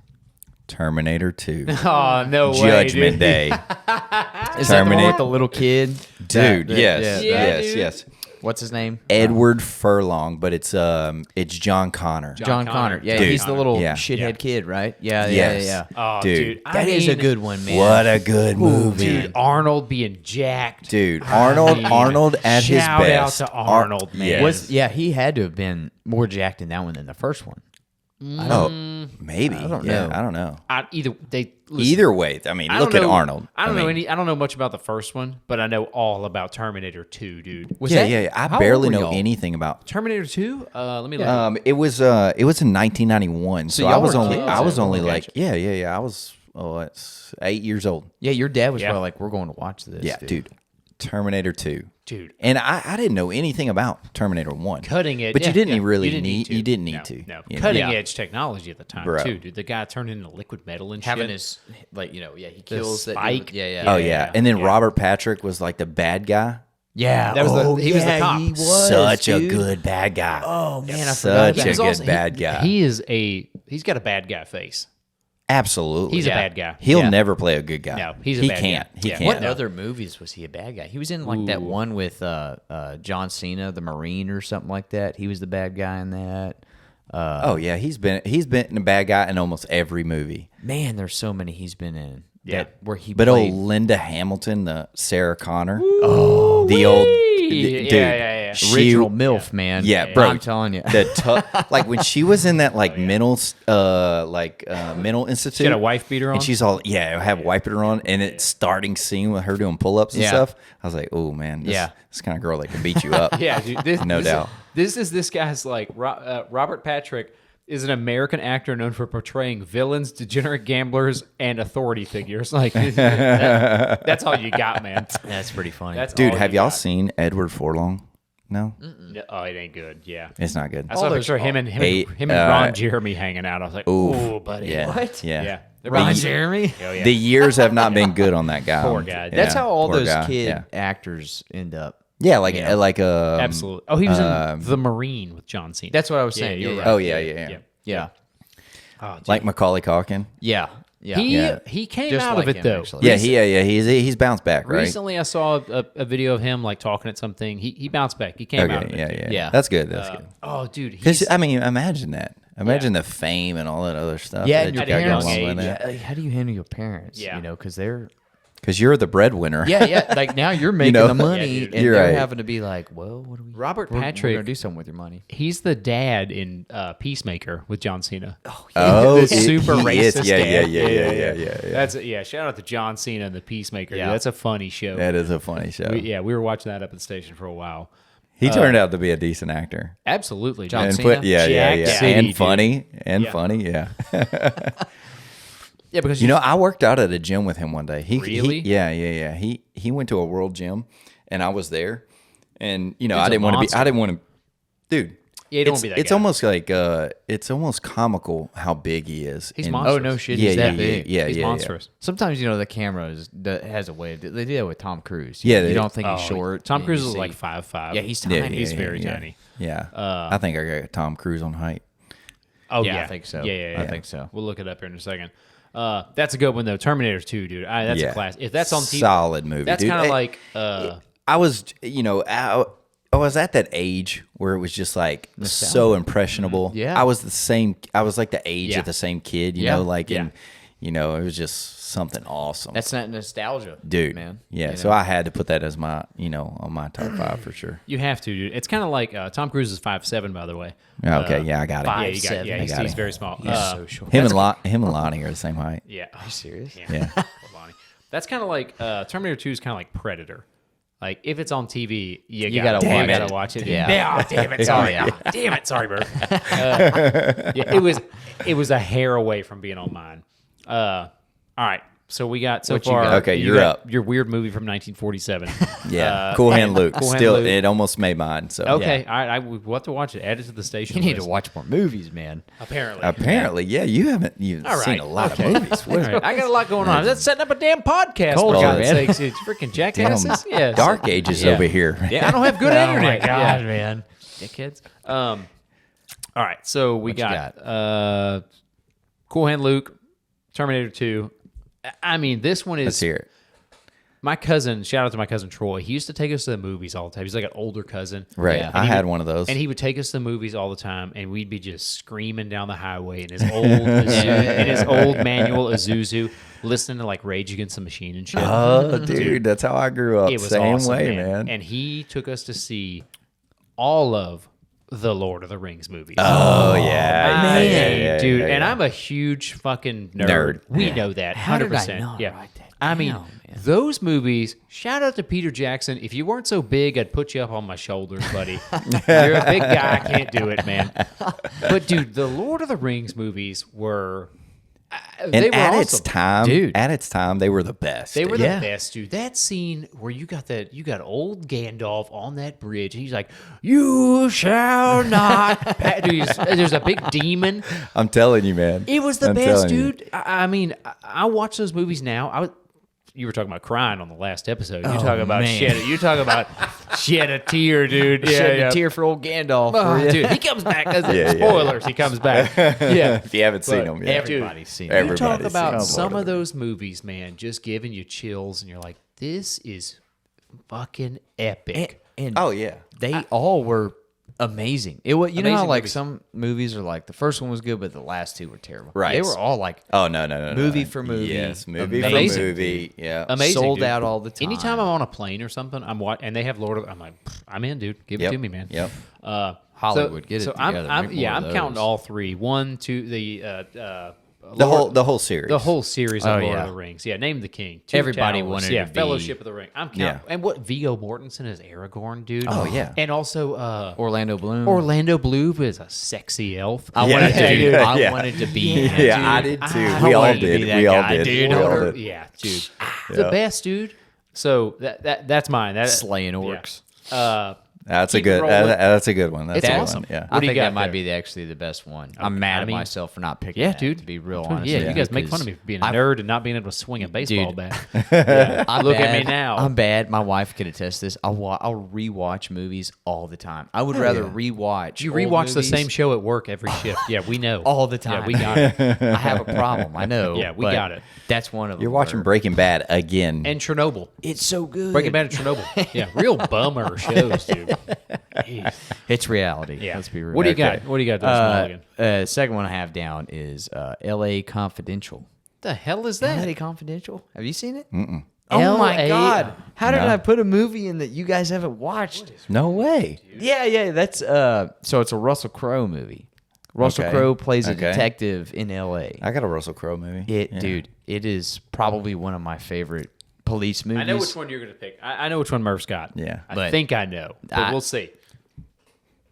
Terminator 2. Oh, no way, Judgment dude. Day. Is that the one Terminator- with the little kid? Dude, Yeah, yes. What's his name? Edward Furlong, but it's John Connor. John Connor. Yeah, Dude. he's the little Yeah. shithead kid, right? Yeah. Yes. Oh, Dude. dude. That is a good one, man. What a good movie. Dude, Arnold being jacked. Dude, Arnold at his Shout best. out to Arnold, man. Yes. He had to have been more jacked in that one than the first one. Maybe. I don't know. I don't know. Either way, I mean, I look don't at know- Arnold. I don't know much about the first one, but I know all about Terminator 2, dude. Yeah. I how barely old were know y'all? anything about. Terminator 2? Let me look. It was in 1991, so I y'all was were only kids I was then. only Okay. like I was it's 8 years old. Yeah, your dad was Yeah. probably like, "We're going to watch this." Yeah, dude. Terminator 2. Dude. And I didn't know anything about Terminator 1. Cutting edge. But you didn't really you didn't need to. you didn't need No, to. No. You know? Cutting Yeah. edge technology at the time, Bro. too, dude. The guy turned into liquid metal and having shit. his he kills that spike. dude. Yeah. Oh yeah. And then Robert Patrick was like the bad guy. Yeah, That was he was the cop. He was, Such a dude. good bad guy. Oh man, I forgot Such about a that. good bad guy. He's got a bad guy face. Absolutely. He's a bad guy. He'll Yeah. never play a good guy. No, he's a he bad can't. guy. He Yeah. can't. What No. other movies was he a bad guy? He was in like that one with John Cena, the Marine, or something like that. He was the bad guy in that. Oh yeah, he's been a bad guy in almost every movie. Man, there's so many he's been in. Yeah. Where he But played. Linda Hamilton, the Sarah Connor, the old dude, yeah. she- Original MILF, man. Yeah, bro. I'm telling you. like when she was in that mental institute, She had a wife beater on? and she's all have wife beater on, and it's starting scene with her doing pull ups and Yeah. stuff. I was like, oh man, this kind of girl that can beat you up. Yeah, dude. No doubt. This is this guy's like Robert Patrick is an American actor known for portraying villains, degenerate gamblers, and authority figures. Like that's all you got, man. That's pretty funny. That's Dude, all have you y'all got. seen Edward Forlong? No, Oh, it ain't good. Yeah. it's not good. I saw a picture of him and Ron Jeremy hanging out. I was like, "Ooh, buddy." Yeah, What? Yeah, Yeah. They're Ron both- Jeremy. Oh, yeah. The years have not been good on that guy. Poor guy. That's how all poor those guy. kid actors end up. Yeah, like Absolutely. Oh, he was in The Marine with John Cena. That's what I was Yeah, saying. you're Yeah, right. Oh yeah. Yeah. Oh, dude. Like Macaulay Culkin. Yeah. Yeah. He came Just out like of it him, though. actually. Yeah, he's bounced back, right? Recently, I saw a video of him like talking at something. He bounced back. He came out of Okay, it. Yeah. That's good. That's good. Oh, dude. Because He's, I mean, imagine that. Imagine the fame and all that other stuff. Yeah, that and your you got parents- going along with age. that. How do you handle your parents? Yeah. You know, because they're. Because you're the breadwinner. Yeah. Like now you're making know? the money, Yeah, dude. and You're they're right. having to be like, well, what do we? Robert We're Patrick. gonna do something with your money. He's the dad in Peacemaker with John Cena. Oh, The super he is. racist. Yeah. dad. That's shout out to John Cena and the Peacemaker. Yeah. Dude. That's a funny show. That is a funny show. We were watching that up at the station for a while. He turned out to be a decent actor. Absolutely, John John. And Cena? Jack City, and dude. funny, Yeah. yeah. Yeah, because You know, I worked out at a gym with him one day. Really? Yeah. He went to a world gym, and I was there, and Dude's I a didn't want to be. monster. I didn't want to, dude. Yeah, you don't it's, wanna be that it's guy. almost like it's almost comical how big he is. He's And- monstrous. Oh no, shit! Yeah, He's that yeah, big. yeah, he's yeah, monstrous. Sometimes the camera has a way. They do that with Tom Cruise. Yeah, you they- don't think he's Oh, short. Tom and Cruise you is see- like 5'5". Yeah, he's Yeah, tiny. He's very yeah. tiny. Yeah, I think I got Tom Cruise on height. Oh Yeah, yeah, I think so. Yeah. I think so. We'll look it up here in a second. That's a good one though. Terminator 2, dude. That's a class. If that's on TV, solid movie. that's dude. kind of Hey, like I was, I was at that age where it was just like so impressionable. Yeah. I was the same. I was like the age Yeah. of the same kid, you Yeah. know, like, Yeah. and it was just something awesome. That's not nostalgia, dude, man. Yeah. You So know? I had to put that as my, on my top 5 for sure. you have to, dude. It's kind of like Tom Cruise is 5'7", by the way. Okay. Yeah. I got it. Yeah, you got, 5'7". yeah, I he's, got he's it. very small. so short. Him and Lonnie are the same height. Yeah. Are you serious? Yeah. Lonnie. That's kind of like Terminator 2 is kind of like Predator. Like if it's on TV, you gotta gotta watch it. watch it. Yeah. Damn it. Sorry. Damn it. Sorry, Bert. Yeah, it was a hair away from being on mine. All right. So we got so What you far. got? Okay, you you're got up. Your weird movie from 1947. Yeah. Cool Hand Luke. Cool Hand Still, Luke. it almost made mine. So Okay. All right. We'll have to watch it. Add it to the station. You need to list. watch more movies, man. Apparently. Apparently, yeah, you've All seen right. a lot Okay. of movies. All right. I got a lot going on. That's setting up a damn podcast. Told for you, God's man. sakes. It's freaking jackasses. Yeah. Dark Ages Yeah. over here. Yeah, I don't have good Oh internet. my God, Yeah. man. Dickheads. All right, so we What you got Cool Hand Luke, Terminator 2. I mean, this one Let's is hear it. my cousin. Shout out to my cousin Troy. He used to take us to the movies all the time. He's like an older cousin, Right. Yeah. I he had would- one of those. and he would take us to the movies all the time, and we'd be just screaming down the highway in his old manual Isuzu, listening to like Rage Against the Machine and shit. Oh, dude, that's how I grew up. It was Same awesome, way, man. And he took us to see all of the Lord of the Rings movies. Oh yeah, Man, yeah, dude, yeah, and yeah. I'm a huge fucking nerd. Nerd. We know that, 100%. How did I not yeah. write that I mean, down, man? those movies. Shout out to Peter Jackson. If you weren't so big, I'd put you up on my shoulders, buddy. You're a big guy. I can't do it, man. But dude, the Lord of the Rings movies were. And They were at awesome. its time, Dude. they were the best. They were dude. the best, dude. That scene where you got old Gandalf on that bridge, and he's like, "You shall not." Dude, there's a big demon. I'm telling you, man. It was the I'm best, telling you. dude. I mean, I watch those movies now. you were talking about crying on the last episode. You Oh, talk about man. You talk about shed a tear, dude. Shed a tear for old Gandalf. for you. Dude, he comes back. Yeah. Spoilers, he comes back. Yeah. If you haven't seen them yet. Everybody's seen Every- it. You talk Everybody's about seen some Lord of those movies, man, just giving you chills, and you're like, this is fucking epic. And Oh yeah. they all were amazing. It was, you know how Amazing like movies. some movies are like the first one was good, but the last two were terrible. Right. They were all like Oh no. Movie for movie. Yes, movie Amazing, for movie. Yeah. Amazing, sold dude. out all the time. Anytime I'm on a plane or something, and they have Lord of, I'm like, I'm in, dude. Give it Yep. to me, man. Yep. Hollywood, get it so together, I'm make more I'm of counting those. all three. One, two, the The whole series. the whole series of Oh, Lord yeah. of the Rings. Yeah, Name the King. Two Everybody Towers. wanted yeah, to be- Fellowship of the Ring. I'm counting. Yeah. And what Viggo Mortensen is Aragorn, dude. Oh, yeah. And also Orlando Bloom. Orlando Bloom is a sexy elf. I Yeah, wanted to. dude. I Yeah. wanted to be. Yeah, him, I dude. did too. I We all wanted to be did. that We all guy, did. dude. We all Order- did. yeah, dude. The best, dude. So that's mine. Slaying orcs. Yeah. That's a Keep good. rolling. That's a good one. That's It's a good awesome. One. Yeah. I What do you think got that might there? be actually the best one. I'm mad I mean- at myself for not picking. Yeah, that, dude. To be real honest, Yeah, with you guys make fun of me for being a I've- nerd and not being able to swing a baseball Dude. bat. Yeah. I'm Look bad. at me now. I'm bad. My wife could attest this. I'll rewatch movies all the time. I would rather rewatch. You old rewatch the movies same show at work every shift. Yeah, we know. all the time. Yeah, we got it. I have a problem. I know. Yeah, we but got it. That's one of them. You're watching where- Breaking Bad again. And Chernobyl. It's so good. Breaking Bad and Chernobyl. Yeah, real bummer shows, dude. Jeez. It's reality. Yeah. Let's be real. What do you got? What do you got there, Mulligan? Second one I have down is L.A. Confidential. The hell is that? L.A. Confidential. Have you seen it? Mm-mm. Oh my LA God! How did No. I put a movie in that you guys haven't watched? No way. Yeah. That's so it's a Russell Crowe movie. Russell Okay. Crowe plays a Okay. detective in L.A. I got a Russell Crowe movie. Yeah. Dude, it is probably one of my favorite police movies. I know which one you're going to pick. I know which one Murph's got. Yeah. I But think I know, but I- we'll see.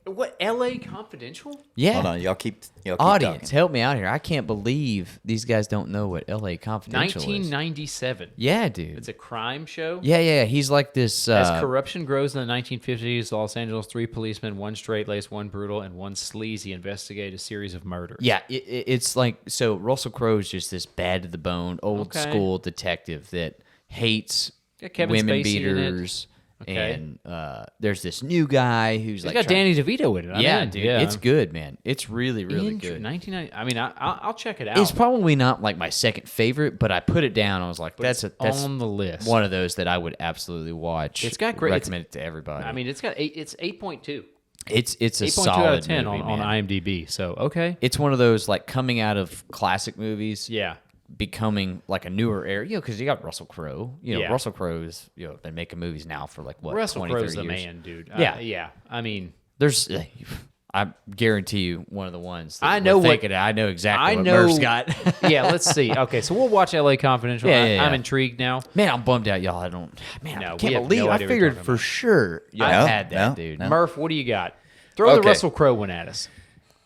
What, L.A. Confidential? Yeah. Hold on, y'all keep Audience, talking. help me out here. I can't believe these guys don't know what L.A. Confidential is. 1997. Yeah, dude. It's a crime show. Yeah. He's like this. As corruption grows in the 1950s, Los Angeles, 3 policemen, 1 straight-laced, 1 brutal, and 1 sleazy investigate a series of murders. Yeah, it's like so. Russell Crowe is just this bad to the bone, old Okay. school detective that hates Got Kevin women Spacey in it. beaters, Okay. and there's this new guy who's It's like got trying- Danny DeVito in it. I'm Yeah, in. dude, Yeah. it's good, man. It's really, really good. 1990. I mean, I'll check it out. It's probably not like my second favorite, but I put it down. I was like, that's on the list. one of those that I would absolutely watch. It's got great- Recommend it to everybody. I mean, it's 8.2. it's a 8.2 solid out of 10 movie, on man. IMDb. So, okay. It's one of those like coming out of classic movies. Yeah. Becoming like a newer era, because you got Russell Crowe. Yeah. Russell Crowe's, been making movies now for like what, Russell 20, Crowe's 30 the years. man, dude. Yeah. Yeah. I mean, There's, I guarantee you, one of the ones. That I know we're what- thinking of. I know exactly I what know. Murph's got. Yeah, let's see. Okay, so we'll watch LA Confidential. Yeah. I'm intrigued now. Man, I'm bummed out, y'all. I No, can't we have believe. no I idea what you're figured talking for about. sure y'all No, had that, no, dude. no. Murph, what do you got? Throw the Okay. Russell Crowe one at us.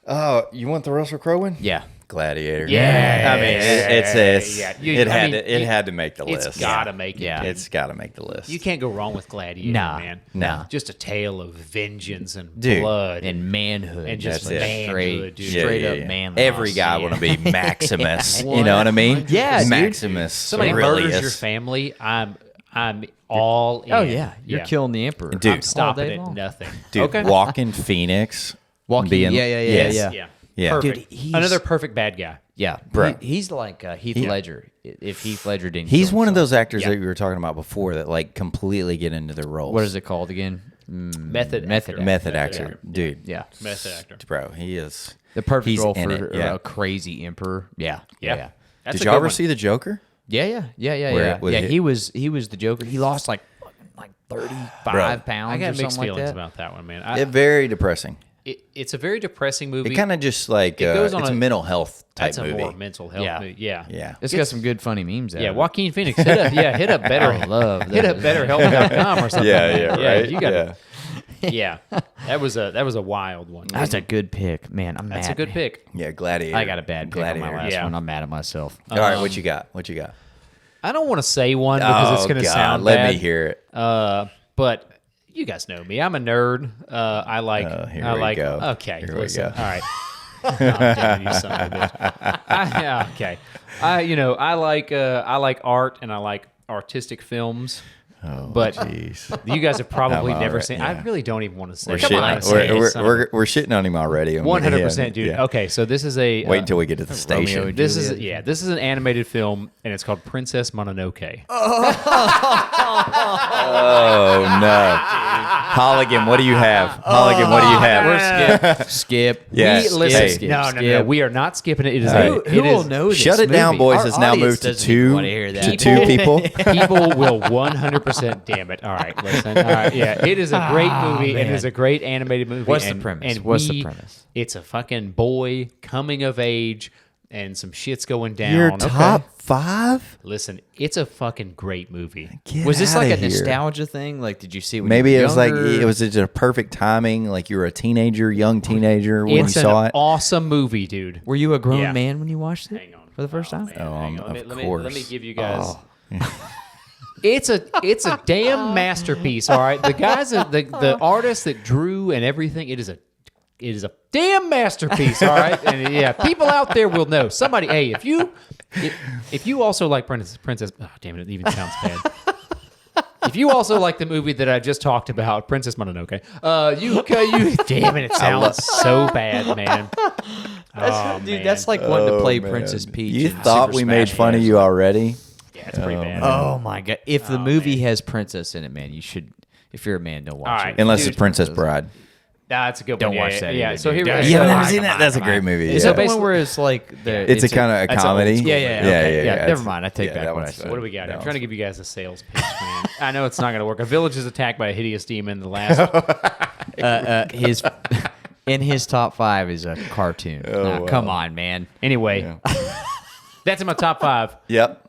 Oh, you want the Russell Crowe one? Yeah. Gladiator. Yeah, I mean, it's yeah. it I had mean, to, it had to make the list. It's gotta make it. Yeah. dude. It's got to make the list. You can't go wrong with Gladiator, Nah. man. Nah. Just a tale of vengeance and Dude. blood And manhood. And just That's it. manhood, dude. Straight up man. Every guy loss. want to be Maximus. You know what I mean? Yeah, dude. Maximus. Somebody Aurelius. murders your family, I'm all in. Oh, yeah. You're killing the emperor. Dude. I'm stopping all day at long. nothing. Dude, okay. Walking Phoenix. Walking- being, yeah. Yeah. Yeah. Perfect. Dude, he's- Another perfect bad guy. Yeah. Bro. He's like Heath Ledger. If Heath Ledger didn't He's kill one of himself. those actors Yeah. that we were talking about before that like completely get into their roles. What is it called again? Method Method. Method actor. Dude. Yeah. Method actor. Bro, he is. The perfect He's role in for it, yeah. a crazy emperor. Yeah. Yeah. That's Did a y'all good ever one. see The Joker? Yeah. Where- was Yeah, it- he was the Joker. He lost like 35 Bro. pounds I or got mixed something like feelings that. about that one, man. Very depressing. It's a very depressing movie. It kind of just like It goes on it's a a- mental health type That's a movie. more mental health Yeah. movie. Yeah. Yeah. It's got some good funny memes out Yeah, of it. Joaquin Phoenix. Hit up better. I love Hit up betterhelp.com or something. You got yeah. That was a wild one. That's a good pick. Man, I'm That's mad. a good pick. Yeah, Gladiator. I got a bad pick on Gladiator. my last Yeah. one. I'm mad at myself. All right, what you got? What you got? I don't want to say one because it's going to God, sound let bad. me hear it. But you guys know me. I'm a nerd. I like. Here I we like. go. Okay, Here we listen. go. All right. Oh, damn you son of a bitch. Okay. I like art and I like artistic films. Oh, But jeez. you guys have probably I'm never alright, seen. yeah. I really don't even want to say. We're Come on, shitting, say it, we're, son of we're, we're shitting on him already. 100%, dude. Yeah. Okay, so this is a Wait until we get to the Romeo station. and this is this is an animated film, and it's called Princess Mononoke. Oh no, Holligan, what do you have? Holligan, what do you have? We're skip. Yeah, We, listen, skip, no, we are not skipping it. It is All right. Who it will is, know this Shut It Down movie? Boys Our has now audience moved to doesn't even two wanna hear that. to two people. People will 100%. Damn it! All right, listen. All right, yeah, it is a great movie. It man. is a great animated movie. What's the and- premise? And What's the we- premise? It's a fucking boy coming of age, and some shit's going down. Your top 5? Listen, it's a fucking great movie. Get Was this like outta a here. nostalgia thing? Like, did you see it when Maybe you were it was like younger? it was just a perfect timing. Like you were a teenager, young teenager when It's you an saw it. awesome movie, dude. Were you a grown Yeah. man when you watched it? Hang on. For the first time? Man, hang on. of Let me course. give you guys. It's a damn masterpiece. All right, the guys, the artist that drew and everything. It is a damn masterpiece. All right, and yeah, people out there will know. Somebody, hey, if you also like Princess, oh, damn it, it even sounds bad. If you also like the movie that I just talked about, Princess Mononoke, you damn it, it sounds so bad, man. Dude, that's like wanting to play man. Princess Peach. You in thought Super we Smash made fun of Bros. you already? Yeah, it's pretty bad. Oh my god! If the movie has princess in it, man, you should. If you're a man, don't watch All right. it. Unless Dude, it's Princess Bride. That's a good Don't one. watch yeah, that Yeah, either, so dude. here. Yeah, You so- haven't never seen that? That's a great movie. Is Yeah. that one where it's like the? It's a kind of a that's an old comedy. school Yeah, yeah, okay. Yeah, never it's- mind. I take yeah, back that what I one's said. fun. What do we got? That I'm trying to one's- give you guys a sales pitch, man. I know it's not going to work. A village is attacked by a hideous demon. The last His in his top 5 is a cartoon. Nah, wow. come on, man. anyway. That's in my top 5. Yep.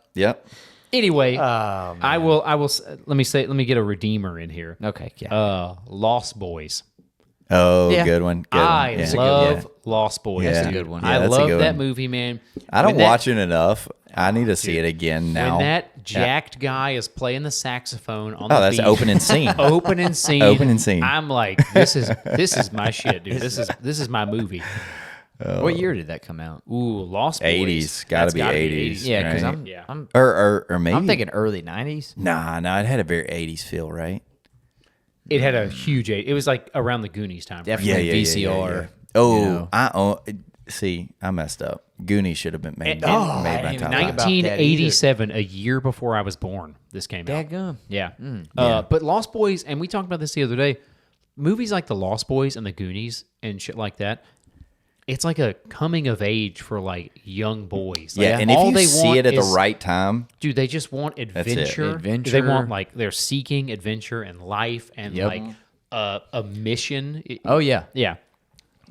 Anyway, I will. Let me get a redeemer in here. Okay, yeah. Lost Boys. Oh, Yeah. good one. Good I one. Yeah. love Lost Boys. Yeah. That's a dude. good one. I Yeah, that's a love good that one. movie, man. I don't When that- watch it enough. I need to see it again now. When that jacked guy is playing the saxophone on the that's beach, the opening scene. opening scene. Opening scene. I'm like, this is my shit, dude. This is my movie. What year did that come out? Ooh, Lost Boys. 80s. Gotta That's be 80s. Yeah, because right? Yeah. Or maybe. I'm thinking early 90s. Nah, it had a very 80s feel, right? It had a huge. It was like around the Goonies time. frame. Definitely VCR. Oh, you know. I messed up. Goonies should have been made. And- made I my didn't top think five. about that either. 1987, a year before I was born. This came out. Dadgum. Yeah. But Lost Boys, and we talked about this the other day. Movies like the Lost Boys and the Goonies and shit like that. It's like a coming of age for like young boys. Like, Yeah, and if all you they see want it at the is- right time, dude, they just want it. adventure. Adventure. They want like they're seeking adventure and life and Yep. like a mission. Oh, yeah. Yeah.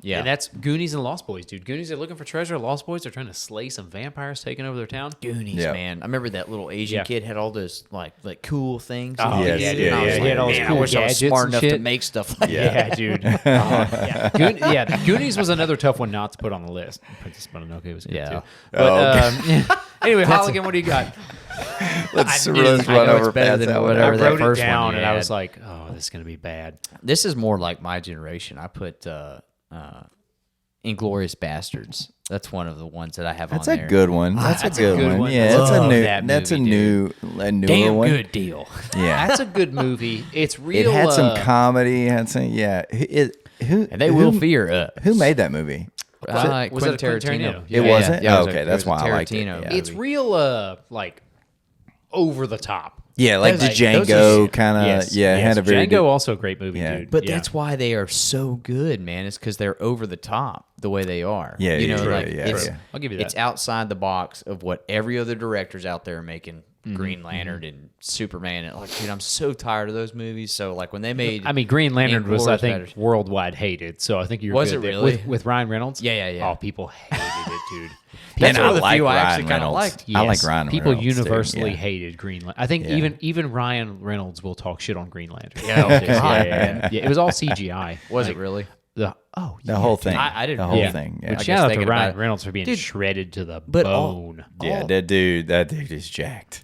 Yeah. And that's Goonies and Lost Boys, dude. Goonies are looking for treasure. Lost Boys are trying to slay some vampires taking over their town. Goonies, Yeah. man. I remember that little Asian Yeah. kid had all those like cool things. Oh, he yes, did, yeah, and I was yeah, like, he had all those man, cool I wish I was gadgets smart and enough to shit. make stuff like that. Yeah, dude. Yeah. Goonies was another tough one not to put on the list. Princess Mononoke was good Yeah. too. But anyway, Holligan, what do you got? let's I run know it's over better past than that one. whatever I that wrote it first one down you and I had. was like, oh, this is gonna be bad. This is more like my generation. I put Inglourious Basterds. That's one of the ones that I have That's on a there. good one. That's a good one. Yeah, that's a Love new. that That's a movie, new. A newer Damn one. good deal. Yeah, That's a good movie. It's real. it had some comedy. It had some. Yeah. Who And they will fear us. Who made that movie? Was it Quentin Quentin Tarantino. Tarantino? It wasn't? Yeah, Oh, it was okay, a- that's it was a why I liked it, Tarantino yeah. It's real, like over the top. Yeah, like the Those are- Django kind of. Yes, Yeah, it yes. had a very Django good. also a great movie, Yeah. dude. But Yeah. that's why they are so good, man. It's because they're over the top the way they are. Yeah, you yeah, know, true, like yeah, it's, yeah. I'll give you that. It's outside the box of what every other director's out there making. Green Lantern and Superman, and like, dude, I'm so tired of those movies. So, like, when they made, I mean, Green Lantern was, I Inglourious think, Basterds. worldwide hated. So I think you're Was good it there. really? With Ryan Reynolds? Yeah. Oh, people hated it, dude. That's And one I of the like few I Ryan actually kind of Reynolds. liked. I like Yes. Ryan People Reynolds, too, universally yeah. hated Green Lantern. I think Yeah. even Ryan Reynolds will talk shit on Green Lantern. Yeah, yeah. It was all CGI. Was Like, it really? The whole thing. I didn't The whole Yeah. thing. But Yeah. guess shout out to thinking about Ryan it. Reynolds for being Dude, shredded to the but bone. Yeah, that dude is jacked.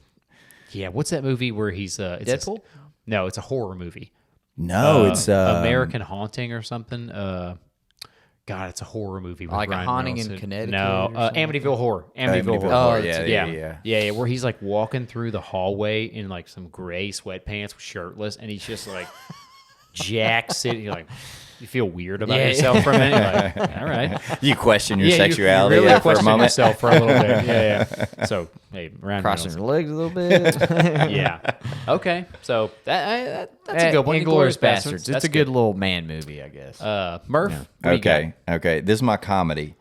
Yeah, what's that movie where he's it's Deadpool? No, it's a horror movie. No, it's American Haunting or something. God, it's a horror movie. With Like a Ryan Haunting Reynolds. in Connecticut No, or something? Amityville Horror. Amityville Horror. Horror, Yeah, where he's like walking through the hallway in like some gray sweatpants, shirtless, and he's just like jack sitting. You're like, you feel weird about yourself for a minute. You're like, all right, You question your you sexuality really for a question moment. yourself for a little bit. Yeah. So hey, Ryan Crossing Reynolds. your legs a little bit. Yeah. Okay. So that's a good one. Inglourious Basterds. That's It's a good little man movie, I guess. Murph. what do you got? Okay. This is my comedy.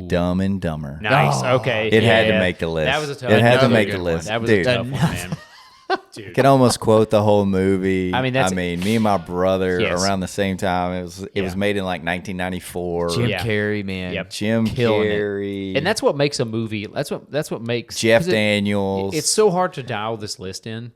Dumb and Dumber. Nice. Okay. It had to make the list. That was a tough. It had to another make good the one. list. That was Dude. a tough one, man. Dude. Can almost quote the whole movie. I mean, me and my brother Yes. around the same time. It was made in like 1994. Jim Yeah. Carrey, man. Yep. Jim Killing it. Carrey, And that's what makes a movie. That's what makes Jeff 'cause it- Daniels. It's so hard to dial this list in,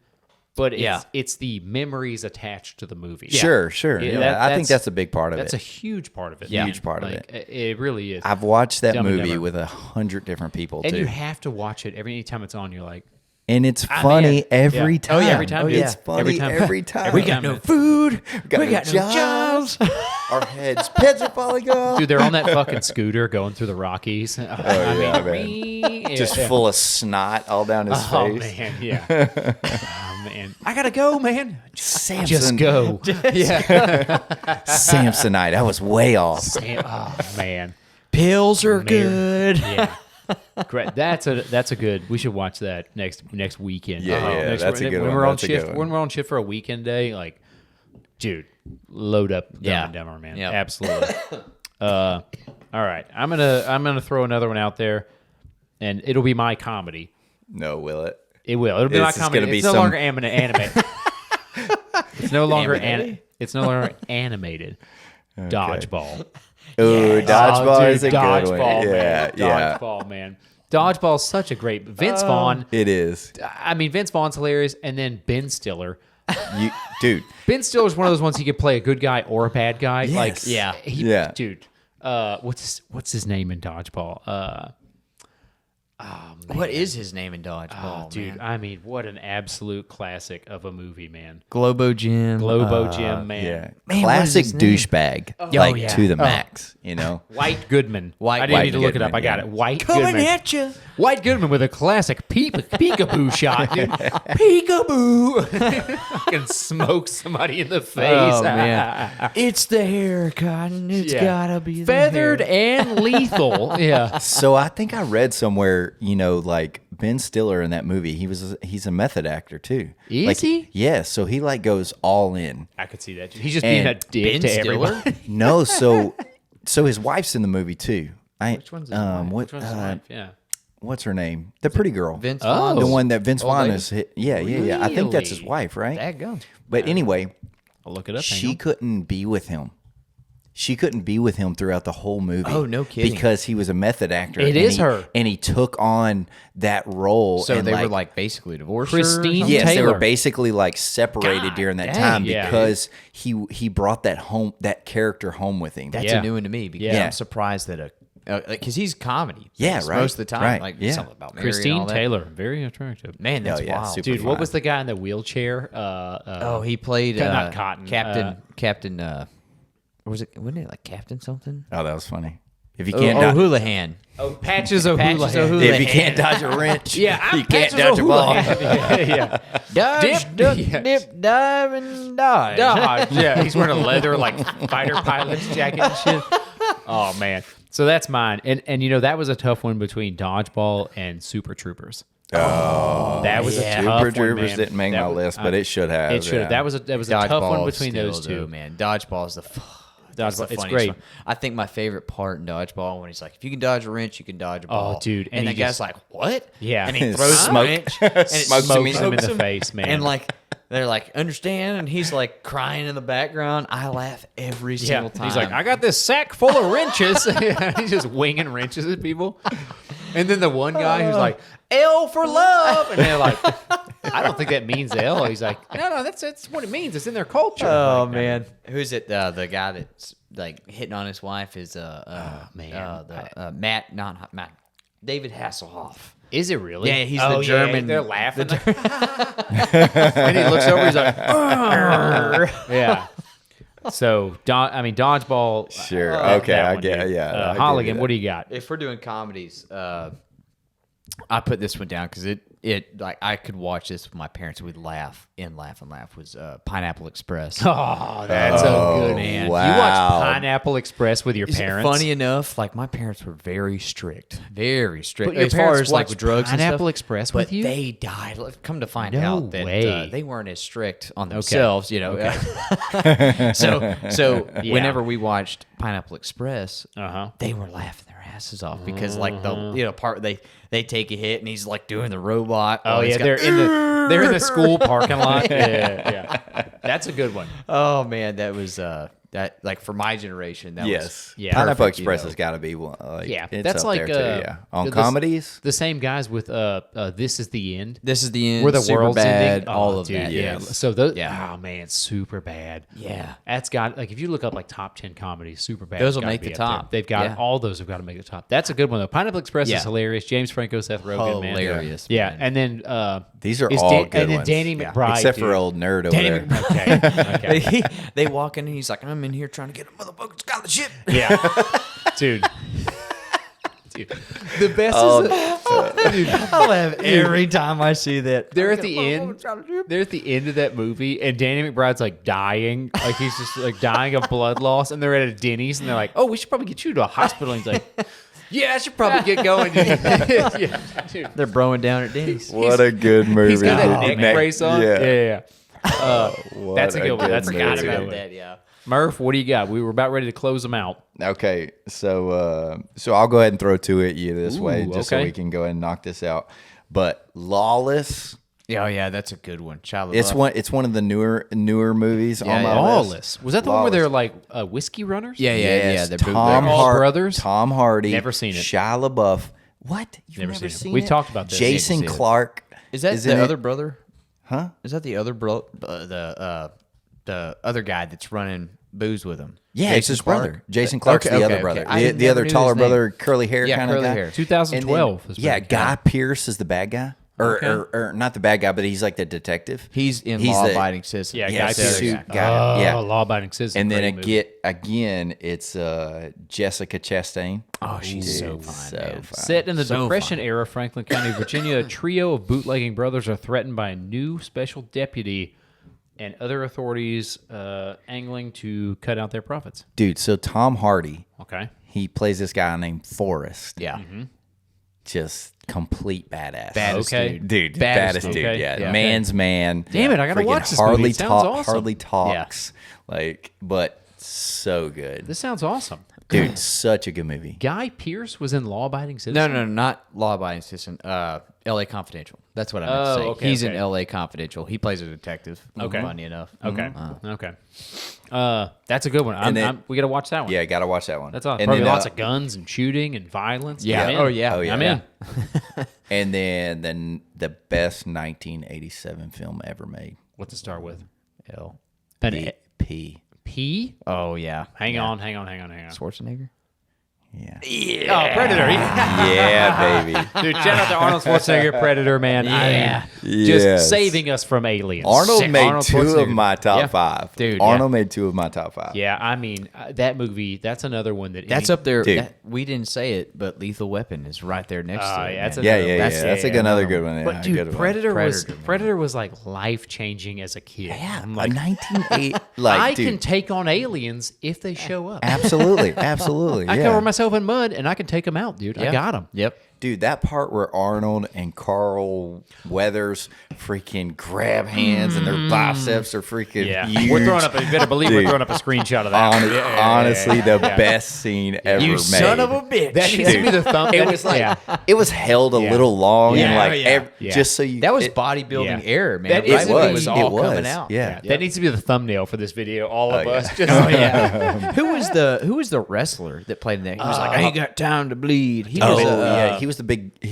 but Yeah. it's the memories attached to the movie. Sure. Yeah, Yeah, I think that's a big part of That's it. a huge part of it. Yeah. man. Huge part of Like, it really is. I've watched that Dumb and movie Dumber. with 100 different people and too, you have to watch it every time it's on. You're like, and it's I'm funny in. every Yeah. time. Oh, yeah, every time, dude. It's funny Every time. every time. We got no food. We got no jobs. Our heads are falling off. dude, they're on that fucking scooter going through the Rockies. yeah, man. Just full of snot all down his Oh face. man, yeah. Oh man, I gotta go, man. Samson, Just go. Yeah. Samsonite. I was way off. Oh man. Pills are Mayor. good. Yeah. Great. That's a good. We should watch that next weekend. Yeah, Next- that's a good when one. We're on That's a good shift. one. When we're on shift for a weekend day, like, dude, load up Dumb Yeah. and Dumber, man. Yep. Absolutely. All right, I'm gonna throw another one out there, and it'll be my comedy. No, will it? It will. It'll be This my is comedy. gonna be It's no some- longer animated. It's no longer It's no longer animated. Dodgeball. Ooh, Dodgeball dude, is a good Dodgeball, one. man. Yeah. Dodgeball, man. Dodgeball's such a great. Vince Vaughn. It is. I mean, Vince Vaughn's hilarious, and then Ben Stiller. Dude. Ben Stiller's one of those ones he could play a good guy or a bad guy. Yes. Like, Yeah. Yeah. dude. What's his name in Dodgeball? What is his name in Dodgeball, Dude, man? I mean, what an absolute classic of a movie, man. Globo Jim. Globo Jim, man. Yeah. Man, what Classic is his name? douchebag. Like yeah. to the max, you know? White Goodman. White I didn't need to look it Goodman, up. I got yeah. it. White Coming Goodman. at you. White Goodman with a classic peekaboo shot, dude. Peekaboo. Fucking smoke somebody in the face. Oh, man. It's the hair, Cotton. It's Yeah. gotta be the Feathered hair. and lethal. Yeah. So I think I read somewhere, like Ben Stiller in that movie, he's a method actor too. Is Like, he? Yeah, so he like goes all in. I could see that. He's just being And a dick Ben to Stiller? everyone. No, so his wife's in the movie too. Which one's his wife? what Which one's his wife? Yeah. what's her name? The pretty girl. Vince Oh. Vaughn. The one that Vince Old Vaughn lady. is hit. Yeah. I think that's his Really? wife, right? That go. But anyway, I'll look it up. hang she on. couldn't be with him. She couldn't be with him throughout the whole movie. Oh, no kidding. Because he was a method actor. It and is he- her. And he took on that role. So and they were like basically divorced. or Christine something? yes, they Taylor. were basically like separated God during that dang, time yeah. because he brought that character home with him. That's Yeah. a new one to me because Yeah. I'm surprised that because he's comedy. Yeah, famous right, Most of the time, right, like yeah. something about Mary and Christine all that. Taylor, very attractive. Man, that's Oh, yeah, wild. super Dude, what fine. was the guy in the wheelchair? Oh, he played not Cotton, Captain. Or was it? Wasn't it like Captain something? Oh, that was funny. If you Oh, can't dodge, Houlihan. Patches Patches O'Houlihan. O'Houlihan. if you can't dodge a wrench, Yeah, I'm you can't Patches dodge a ball. O'Houlihan. yeah. Dodge, Dip, duck, yes. dip, dive, and dodge. Dodge. Yeah, he's wearing a leather like fighter pilot's jacket and shit. Oh man. So that's mine. And that was a tough one between Dodgeball and Super Troopers. Oh, That was yeah. a tough Super one, Troopers man. didn't make That my was- list, but it should have. It should have. yeah. That was a tough one Dodgeball between still, those two. though, man. Dodgeball is that's the Dodgeball, it's funniest great. one. I think my favorite part in Dodgeball when he's like, if you can dodge a wrench, you can dodge a ball. dude, And and the he guy's just- like, what? Yeah. And he throws Smoke. a wrench and it Smokes smokes him him in the face, man. And like they're like, understand? And he's like crying in the background. I laugh every Yeah, single time. he's like, I got this sack full of wrenches. He's just winging wrenches at people. And then the one guy who's like, L for love. And they're like, I don't think that means L. He's like, no, that's what it means. It's in their culture. Oh Like, man, who's it? The guy that's like hitting on his wife is Matt, not Matt, David Hasselhoff. Is it really? Yeah, he's Oh, the German. they're laughing. And he looks over. He's like, "Arr." Yeah. So, Dodgeball. Sure. that Okay, I one, get. dude. Yeah. I give you Holligan, that. what do you got? If we're doing comedies, I put this one down because it like I could watch this with my parents. We'd laugh and laugh and laugh. Was Pineapple Express. Oh, that's a good man. wow. You watch Pineapple Express with your Is it parents? funny enough, like my parents were very strict, very strict. But your as far parents as like watched with drugs and Pineapple stuff, Express but with you? they died. Come to find No out that way. they weren't as strict on themselves, you know. so Yeah. whenever we watched Pineapple Express, Uh-huh. they were laughing their asses off because like the part they take a hit and he's like doing the robot. Oh, while he's yeah, got- they're in the school parking lot. Yeah. That's a good one. Oh man, that was that like for my generation. That Yes. Yeah. Pineapple Perfect, Express you know. has got to be one. Like, Yeah, it's that's up like there too, yeah. On the- comedies. The same guys with This Is the End. This is the end. Where the Super world's bad, ending. all Oh, of dude, that. Yeah. yes. So those. Yeah. Oh man, super bad. Yeah. That's got like if you look up like top 10 comedies, super bad. Those will gotta make be the up there. top. They've got Yeah. all those have got to make the top. That's a good one though. Pineapple Express Yeah. is hilarious. James Franco, Seth Rogen, man. Hilarious, Yeah, man. and then These are is all good and then ones. Danny Yeah. McBride, Except for dude. old nerd over Danny there. Okay. they walk in and he's like, I'm in here trying to get a motherfucking scholarship. Yeah, dude. Dude. The best is I laugh every time I see that. they're at the end. They're at the end of that movie, and Danny McBride's like dying, like he's just like dying of blood loss, and they're at a Denny's, and they're like, "Oh, we should probably get you to a hospital." And he's like, "Yeah, I should probably get going." Yeah, dude. They're broing down at Denny's. What a good movie. He's got that dude. neck brace on. Yeah. Yeah. What That's a good one. That's a movie. good Forgot one. about that, yeah. Murph, what do you got? We were about ready to close them out. Okay, so I'll go ahead and throw two at you this way, Ooh, just so okay. we can go ahead and knock this out. But Lawless, Oh yeah, that's a good one. Shia it's LaBeouf. it's one of the newer movies on my yeah. list. Lawless. Was that the one where they're Lawless. like whiskey runners? Yeah, Yes, They're Tom all brothers? Tom Hardy, Never seen it. Shia LaBeouf. What? You've Never never, seen it. seen We it? talked about this. Jason Need to see it. Clark. Is that in the it. other brother? Huh? Is that the other bro? The other guy that's running booze with him? Yeah, Jason it's his Clark? brother. Jason Clark's Okay, the okay, other brother. okay. I The never other knew taller his name. brother, curly hair Yeah, kind of curly guy. hair. And 2012 is yeah, pretty good. Guy Pearce is the bad guy. Or not the bad guy, but he's like the detective. He's in He's Law the- Abiding Citizen. Yeah, Yeah, Guy suit Pearce. guy. Oh, Yeah. law-abiding citizen. And then Great movie. again, it's Jessica Chastain. Oh, she's so Dude, fine. so man. fine. Set in the So Depression fun. era, Franklin County, Virginia, a trio of bootlegging brothers are threatened by a new special deputy and other authorities angling to cut out their profits. Dude, so Tom Hardy, Okay. he plays this guy named Forrest. Yeah. Just complete badass. Baddest Okay. Dude, Baddest baddest dude. dude. Yeah. Yeah. Man's man. Damn it, I gotta Freaking watch this movie. It sounds awesome. Hardly talks. Like, but so good. This sounds awesome. Dude, such a good movie. Guy Pearce was in Law-Abiding Citizen? No, not Law Abiding Citizen. L.A. Confidential. That's what I meant to say. okay, He's in okay. L.A. Confidential. He plays a detective. Okay. Funny enough. Okay. Okay. That's a good one. And then- We got to watch that one. Yeah, gotta watch that one. That's awesome. And Probably then, lots of guns and shooting and violence. Yeah. I'm in. Oh, yeah. Oh, yeah. I'm in. And then the best 1987 film ever made. What to start with? L. An P. P? Oh, yeah. Hang Yeah. on. Schwarzenegger? Yeah. Oh, Predator. Yeah, baby. Dude, shout out to Arnold Schwarzenegger, Predator, man. Yeah. I mean, just Yes. saving us from aliens. Arnold Sick. made Arnold two of Schwarzenegger. my top Yeah. five. Dude, Arnold made two of my top five. Yeah, I mean, that movie, that's another one that... That's up there. Dude. We didn't say it, but Lethal Weapon is right there next to it. yeah, that's man. Yeah, another yeah, one. yeah. That's another good one. Yeah, But dude, good one. Predator was like life-changing as a kid. Yeah, I'm a like, 1980. Like, I dude, can take on aliens if they show up. absolutely, absolutely. I yeah. cover myself in mud and I can take them out, dude. I Yeah. got them. Yep. Dude, that part where Arnold and Carl Weathers freaking grab hands and their biceps are freaking Yeah, huge. we're throwing up. You better believe we're Dude. throwing up a screenshot of that. Honestly, the best scene ever made. bitch. That needs to be the thumb. It was like yeah. it was held a Yeah. little long and Yeah. like Yeah. just so you. That was it, bodybuilding yeah. era, man. That Right is- when it it was. was all It was. coming out. Yeah. That needs to be the thumbnail for this video. All of Oh, us. yeah. Just Oh yeah. Who was the wrestler that played in that? He was like, I ain't got time to bleed. He Oh was yeah, he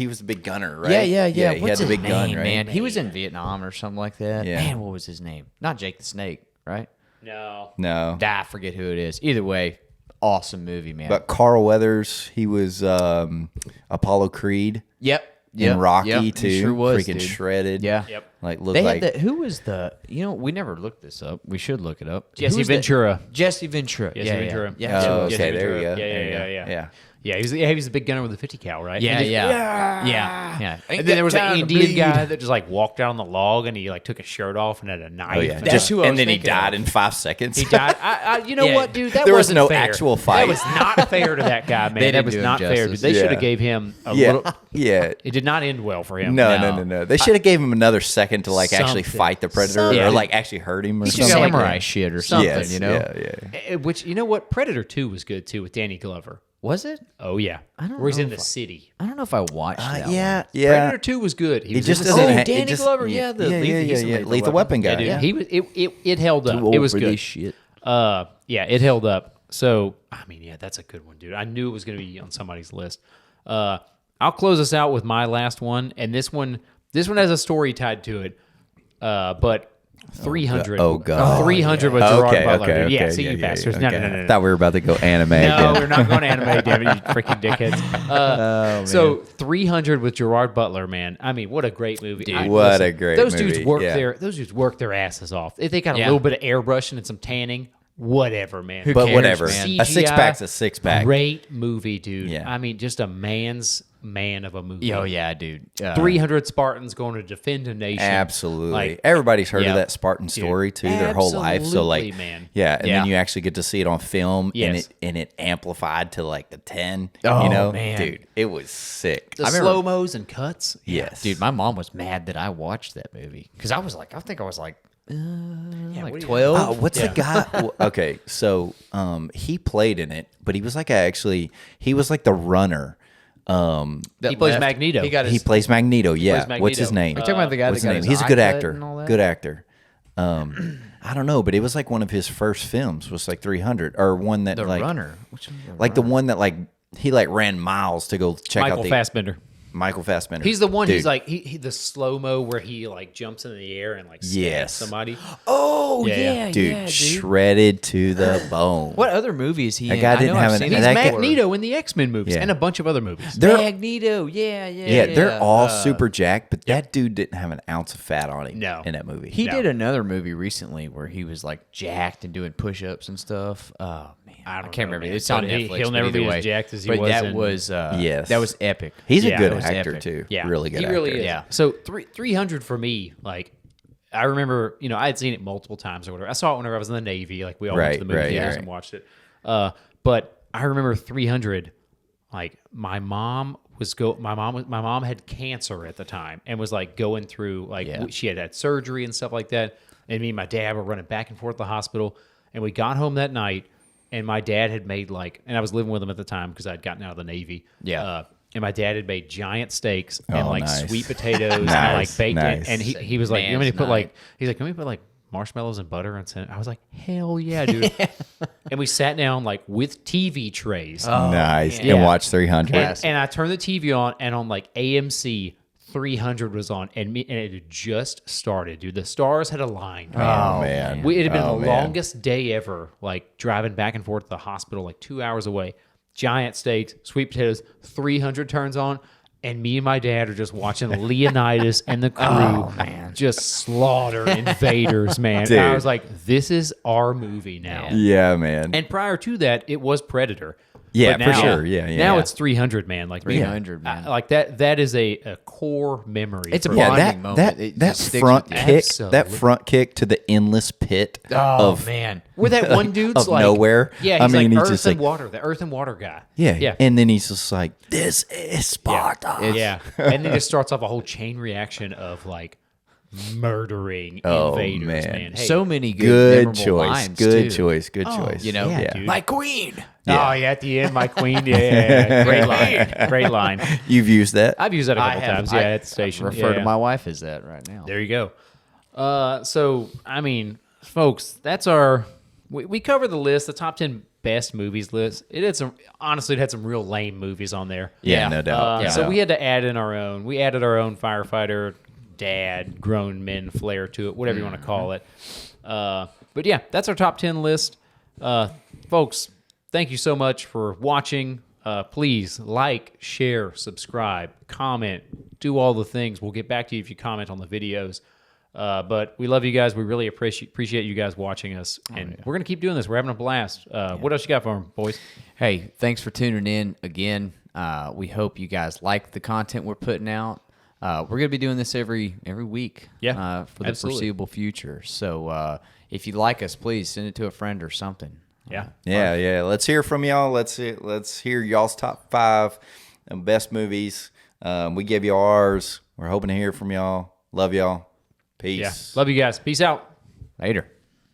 was the big gunner, right? Yeah. he What's had the his big name, gun, right? man? He was in Vietnam or something like that. Yeah. Man, what was his name? Not Jake the Snake, right? no. No, I forget who it is. Either way, awesome movie, man. but Carl Weathers, he was Apollo Creed. Yep. in Rocky Yep, he too. sure was, freaking dude. shredded. Yeah. Yep. Like looked They like had who was the? We never looked this up. We should look it up. Jesse Who was the- Ventura. Jesse Ventura. Jesse yeah, Ventura. Yeah. Oh, Jesse okay, there you Ventura. go. Yeah, There you go. yeah. Yeah, he was the big gunner with the 50 cal, right? Yeah, And yeah. And then there was an Indian guy that just like walked out on the log and he like took his shirt off and had a knife. Oh yeah, And That's who I and was then he thinking died of. in 5 seconds. he died. You know Yeah. what, dude? That There was wasn't no fair. actual fight. That was not fair to that guy, man. They That didn't was do him not fair. Dude. justice. They should Yeah. have gave him a yeah, little. yeah. It did not end well for him. No. They should have gave him another second to like actually Something. fight the predator Something. or like actually hurt him or He should something. got, like, Samurai a- shit or something, something. Yeah. Which, you know what? Predator 2 was good too with Danny Glover. Was it? Oh, yeah. I don't Where he's know in the if I- city. I don't know if I watched that. Yeah. Predator 2 was good. He It was just in the doesn't. city. ha- it Danny just- Glover, yeah, the he's the Lethal Weapon guy. Yeah, dude. Yeah. He was. It held up. It was good. Shit. Yeah, it held up. So, I mean, yeah, that's a good one, dude. I knew it was going to be on somebody's list. I'll close us out with my last one, and this one has a story tied to it. But 300. Oh, God. 300 with Gerard Okay, Butler. okay, dude. Yeah, okay, see you yeah, bastards. okay. No. Thought we were about to go anime. No, again. we're not going anime, damn it, you freaking dickheads. So 300 with Gerard Butler, man. I mean, what a great movie. Dude, what a great those movie. dudes work Yeah. those dudes work their asses off. If they got a Yeah. little bit of airbrushing and some tanning, whatever, man. Who But cares, whatever. man? A six pack's a six pack. Great movie, dude. Yeah. I mean, just a man's man of a movie. Oh yeah, dude. 300 Spartans going to defend a nation. Absolutely. Like, Everybody's heard yeah. of that Spartan story too, their whole life. So like, Absolutely, man. yeah, and Yeah. then you actually get to see it on film, Yes. and it amplified to like the 10. Oh, you know, man. dude, it was sick. the I remember- slow-mos and cuts. Yes, Dude, my mom was mad that I watched that movie because I think I was like what do you- 12. What's the guy? Okay, so he played in it, but he was like he was like the runner. He plays Magneto. He got his. He plays Magneto. Yeah, plays what's his Magneto. name? Are you talking about the guy What's that got his name? his He's a eye good cut actor. and all that? Good actor. I don't know, but it was like one of his first films. Was like 300 or one that the like runner. Which one? like the one that like he like ran miles to go check Michael out the Fassbender. Michael Fassbender. He's the one. Dude. He's like he the slow mo where he like jumps in the air and like stabs Yes. somebody. Oh Yeah, yeah. yeah, dude, yeah, dude. shredded to the bone. What other movie is he That in? guy I didn't know have I've an- seen He's that him guy- before. Magneto in the X-Men movies Yeah. and a bunch of other movies. They're Magneto. Yeah. they're all super jacked, but that dude didn't have an ounce of fat on him. No. In that movie. He No. did another movie recently where he was like jacked and doing push-ups and stuff. Oh man, I don't can't know, remember. man. It's on But he- Netflix. he'll but never either be as way. jacked as he but was that in- was Yes. that was epic. He's Yeah, a good that was actor epic. too. Yeah, Really good He actor. really is. Yeah. So 300 for me, like I remember, I had seen it multiple times or whatever. I saw it whenever I was in the Navy. Like we all went to the movie Right, theaters right. and watched it. But I remember 300. Like my mom had cancer at the time and was like going through like Yeah. she had surgery and stuff like that. And me and my dad were running back and forth to the hospital. And we got home that night, and my dad had made and I was living with him at the time because I'd gotten out of the Navy. Yeah. And my dad had made giant steaks and Oh, like nice. sweet potatoes and Nice, like bacon. nice. And he was like, you want me to Man's put night. he's like, can we put like marshmallows and butter and I was like, hell yeah, dude. And we sat down like with TV trays. Nice. Yeah. And watch 300. And I turned the TV on, and on like AMC, 300 was on, and it had just started, dude. The stars had aligned. Oh, man. It had been Oh, the man. longest day ever, like driving back and forth to the hospital, like 2 hours away. Giant steaks, sweet potatoes, 300 turns on, and me and my dad are just watching Leonidas and the crew just slaughter invaders, man. And I Dude. was like, this is our movie now. Yeah, man. And prior to that, it was Predator. Yeah, But for now- sure. Yeah, yeah. Now Yeah. it's 300, man. Like 300, man. like that is a core memory. It's a for yeah, me. bonding moment. that It that just sticks front with you. kick, Absolutely. that front kick to the endless pit Oh of man. Where that one dude's of like nowhere. Yeah, I he's mean, like he's Earth just and like- Water, the Earth and Water guy. yeah, yeah, and then he's just like, "This is Sparta." yeah. And then it starts off a whole chain reaction of like murdering Oh, invaders, man. man. Hey, So many good, Good memorable choice. lines, Good too. choice. Good choice. You know, yeah. dude. my queen. Yeah. Oh yeah, at the end, my queen. Yeah, great line. Great line. You've used that. I've used that a I couple have- times. I- Yeah, at the station. Refer Yeah. to my wife as that right now. There you go. So, I mean, folks, that's our. We covered the list, the top 10 best movies list. It had some, honestly, it had some real lame movies on there. yeah, no doubt. No So doubt. we had to add in our own. We added our own firefighter, dad, grown men flair to it, whatever you want to call it. But yeah, that's our top 10 list. Folks, thank you so much for watching. Please like, share, subscribe, comment, do all the things. We'll get back to you if you comment on the videos. But we love you guys. We really appreciate you guys watching us. And we're going to keep doing this. We're having a blast. What else you got for them, boys? Hey, thanks for tuning in again. We hope you guys like the content we're putting out. We're going to be doing this every week for the absolutely. foreseeable future. So if you like us, please send it to a friend or something. Yeah. Let's hear from y'all. Let's hear y'all's top 5 best movies. We gave you ours. We're hoping to hear from y'all. Love y'all. Peace. Yeah. Love you guys. Peace out. Later.